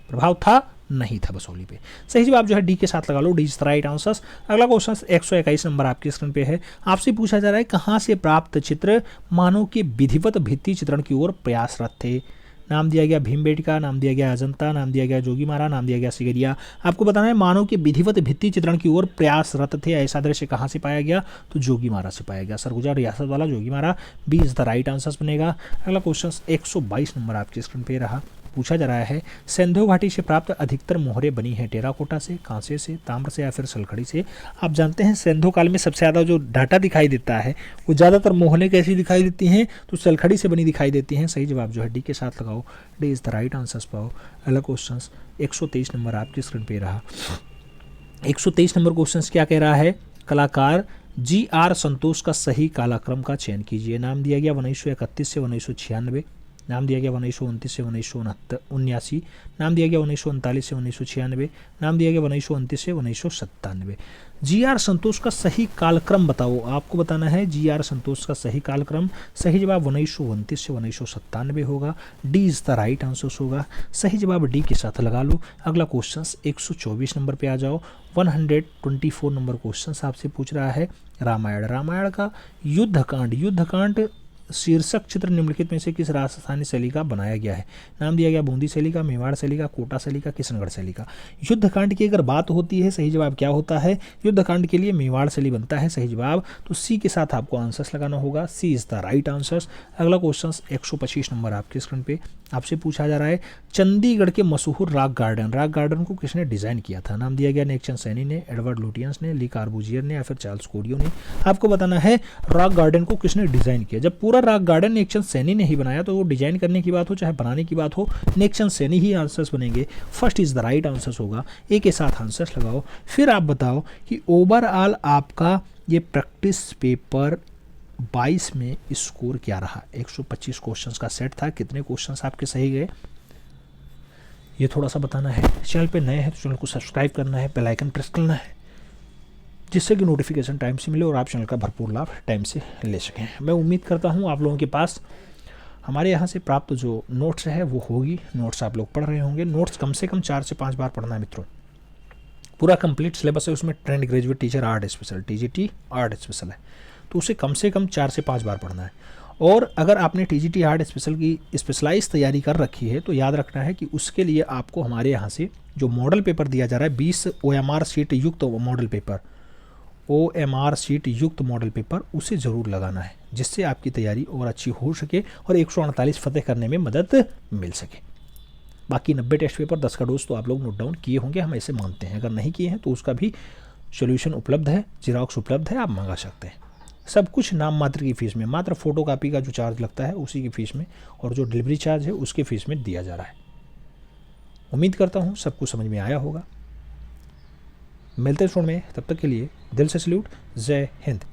प्रभाव था, नहीं था बसोहली पे। सही जवाब जो है डी के साथ लगा लो, D is the right answer. अगला क्वेश्चन 121 नंबर आपकी स्क्रीन पे है। आपसे पूछा जा रहा है कहाँ से प्राप्त चित्र मानव के विधिवत भित्ति चित्रण की ओर प्रयासरत थे। नाम दिया गया भीमबेटका, नाम दिया गया अजंता, नाम दिया गया जोगीमारा, नाम दिया गया सिगरिया। आपको बताना है मानव के विधिवत भित्ति चित्रण की ओर प्रयासरत थे, ऐसा दृश्य कहाँ से पाया गया? तो जोगीमारा से पाया गया, सरगुजा रियासत वाला Jogimara, B is the right answer बनेगा। अगला क्वेश्चन 122 नंबर आपकी स्क्रीन पे रहा। पूछा जा रहा है सिंधु घाटी से प्राप्त अधिकतर मोहरें बनी हैं टेराकोटा से, कांसे से, ताम्र से या फिर सलखड़ी से। आप जानते हैं सिंधु काल में सबसे ज़्यादा जो डाटा दिखाई देता है वो ज़्यादातर मोहरें कैसी दिखाई देती हैं? तो सलखड़ी से बनी दिखाई देती हैं। सही जवाब जो है डी के साथ लगाओ, D is the right answer पाओ। अगला क्वेश्चन 123 नंबर आपकी स्क्रीन पे रहा। 123 नंबर क्वेश्चन क्या कह रहा है? कलाकार GR संतोष का सही कालक्रम का चयन कीजिए। नाम दिया गया 1931 से 1996, नाम दिया गया 1929 से 1979, नाम दिया गया 1939 से 1996, नाम दिया गया 1929 से 1997। GR संतोष का सही कालक्रम बताओ, आपको बताना है GR संतोष का सही कालक्रम। सही जवाब 1929 से 1997 होगा, D is the right answer होगा। सही जवाब डी के साथ लगा लो। अगला क्वेश्चन 124 नंबर पे आ जाओ। 124 नंबर क्वेश्चन आपसे पूछ रहा है रामायण का युद्धकांड शीर्षक चित्र निम्नलिखित में से किस राजस्थानी शैली का बनाया गया है? नाम दिया गया बूंदी शैली का, मेवाड़ शैली का, कोटा शैली का, किशनगढ़ शैली का। युद्धकांड की अगर बात होती है, सही जवाब क्या होता है? युद्धकांड के लिए मेवाड़ शैली बनता है, सही जवाब। तो सी के साथ आपको आंसर्स लगाना होगा, सी इज द राइट आंसर्स। अगला क्वेश्चन 125 नंबर आपके स्क्रीन पे आपसे पूछा जा रहा है चंडीगढ़ के मशहूर रॉक गार्डन को किसने डिजाइन किया था? नाम दिया गया नेकचंद सैनी ने, एडवर्ड लुटियंस ने, ली कार्बूजियर ने या फिर चार्ल्स कोडियो ने। आपको बताना है रॉक गार्डन को किसने डिजाइन किया। जब पूरा रॉक गार्डन नेकचंद सैनी ने ही बनाया तो वो डिजाइन करने की बात हो चाहे बनाने की बात हो, नेकचंद सैनी ही आंसर्स बनेंगे। First is the right answers होगा, ए के साथ आंसर्स लगाओ। फिर आप बताओ कि ओवरऑल आपका ये प्रैक्टिस पेपर 22 में स्कोर क्या रहा? 125 क्वेश्चंस का सेट था, कितने क्वेश्चंस आपके सही गए ये थोड़ा सा बताना है। चैनल पे नए हैं तो चैनल को सब्सक्राइब करना है, बेल आइकन प्रेस करना है, जिससे कि नोटिफिकेशन टाइम से मिले और आप चैनल का भरपूर लाभ टाइम से ले सकें। मैं उम्मीद करता हूँ आप लोगों के पास हमारे यहाँ से प्राप्त जो नोट्स है वो होगी, नोट्स आप लोग पढ़ रहे होंगे। नोट्स कम से कम 4 से 5 बार पढ़ना है मित्रों। पूरा कंप्लीट सिलेबस है, उसमें trained graduate teacher art special TGT art special है, तो उसे कम से कम 4 से 5 बार पढ़ना है। और अगर आपने TGT आर्ट स्पेशल की स्पेशलाइज तैयारी कर रखी है तो याद रखना है कि उसके लिए आपको हमारे यहाँ से जो मॉडल पेपर दिया जा रहा है 20 OMR शीट युक्त मॉडल पेपर, OMR शीट युक्त मॉडल पेपर, उसे ज़रूर लगाना है, जिससे आपकी तैयारी और अच्छी हो सके और 148 फतेह करने में मदद मिल सके। बाकी 90 टेस्ट पेपर 10 का डोज तो आप लोग नोट डाउन किए होंगे, हम ऐसे मानते हैं। अगर नहीं किए हैं तो उसका भी सोल्यूशन उपलब्ध है, जेरॉक्स उपलब्ध है, आप मंगा सकते हैं। सब कुछ नाम मात्र की फ़ीस में, मात्र फ़ोटोकॉपी का जो चार्ज लगता है उसी की फ़ीस में, और जो डिलीवरी चार्ज है उसके फ़ीस में दिया जा रहा है। उम्मीद करता हूँ सब कुछ समझ में आया होगा। मिलते हैं शो में, तब तक के लिए दिल से सल्यूट, जय हिंद।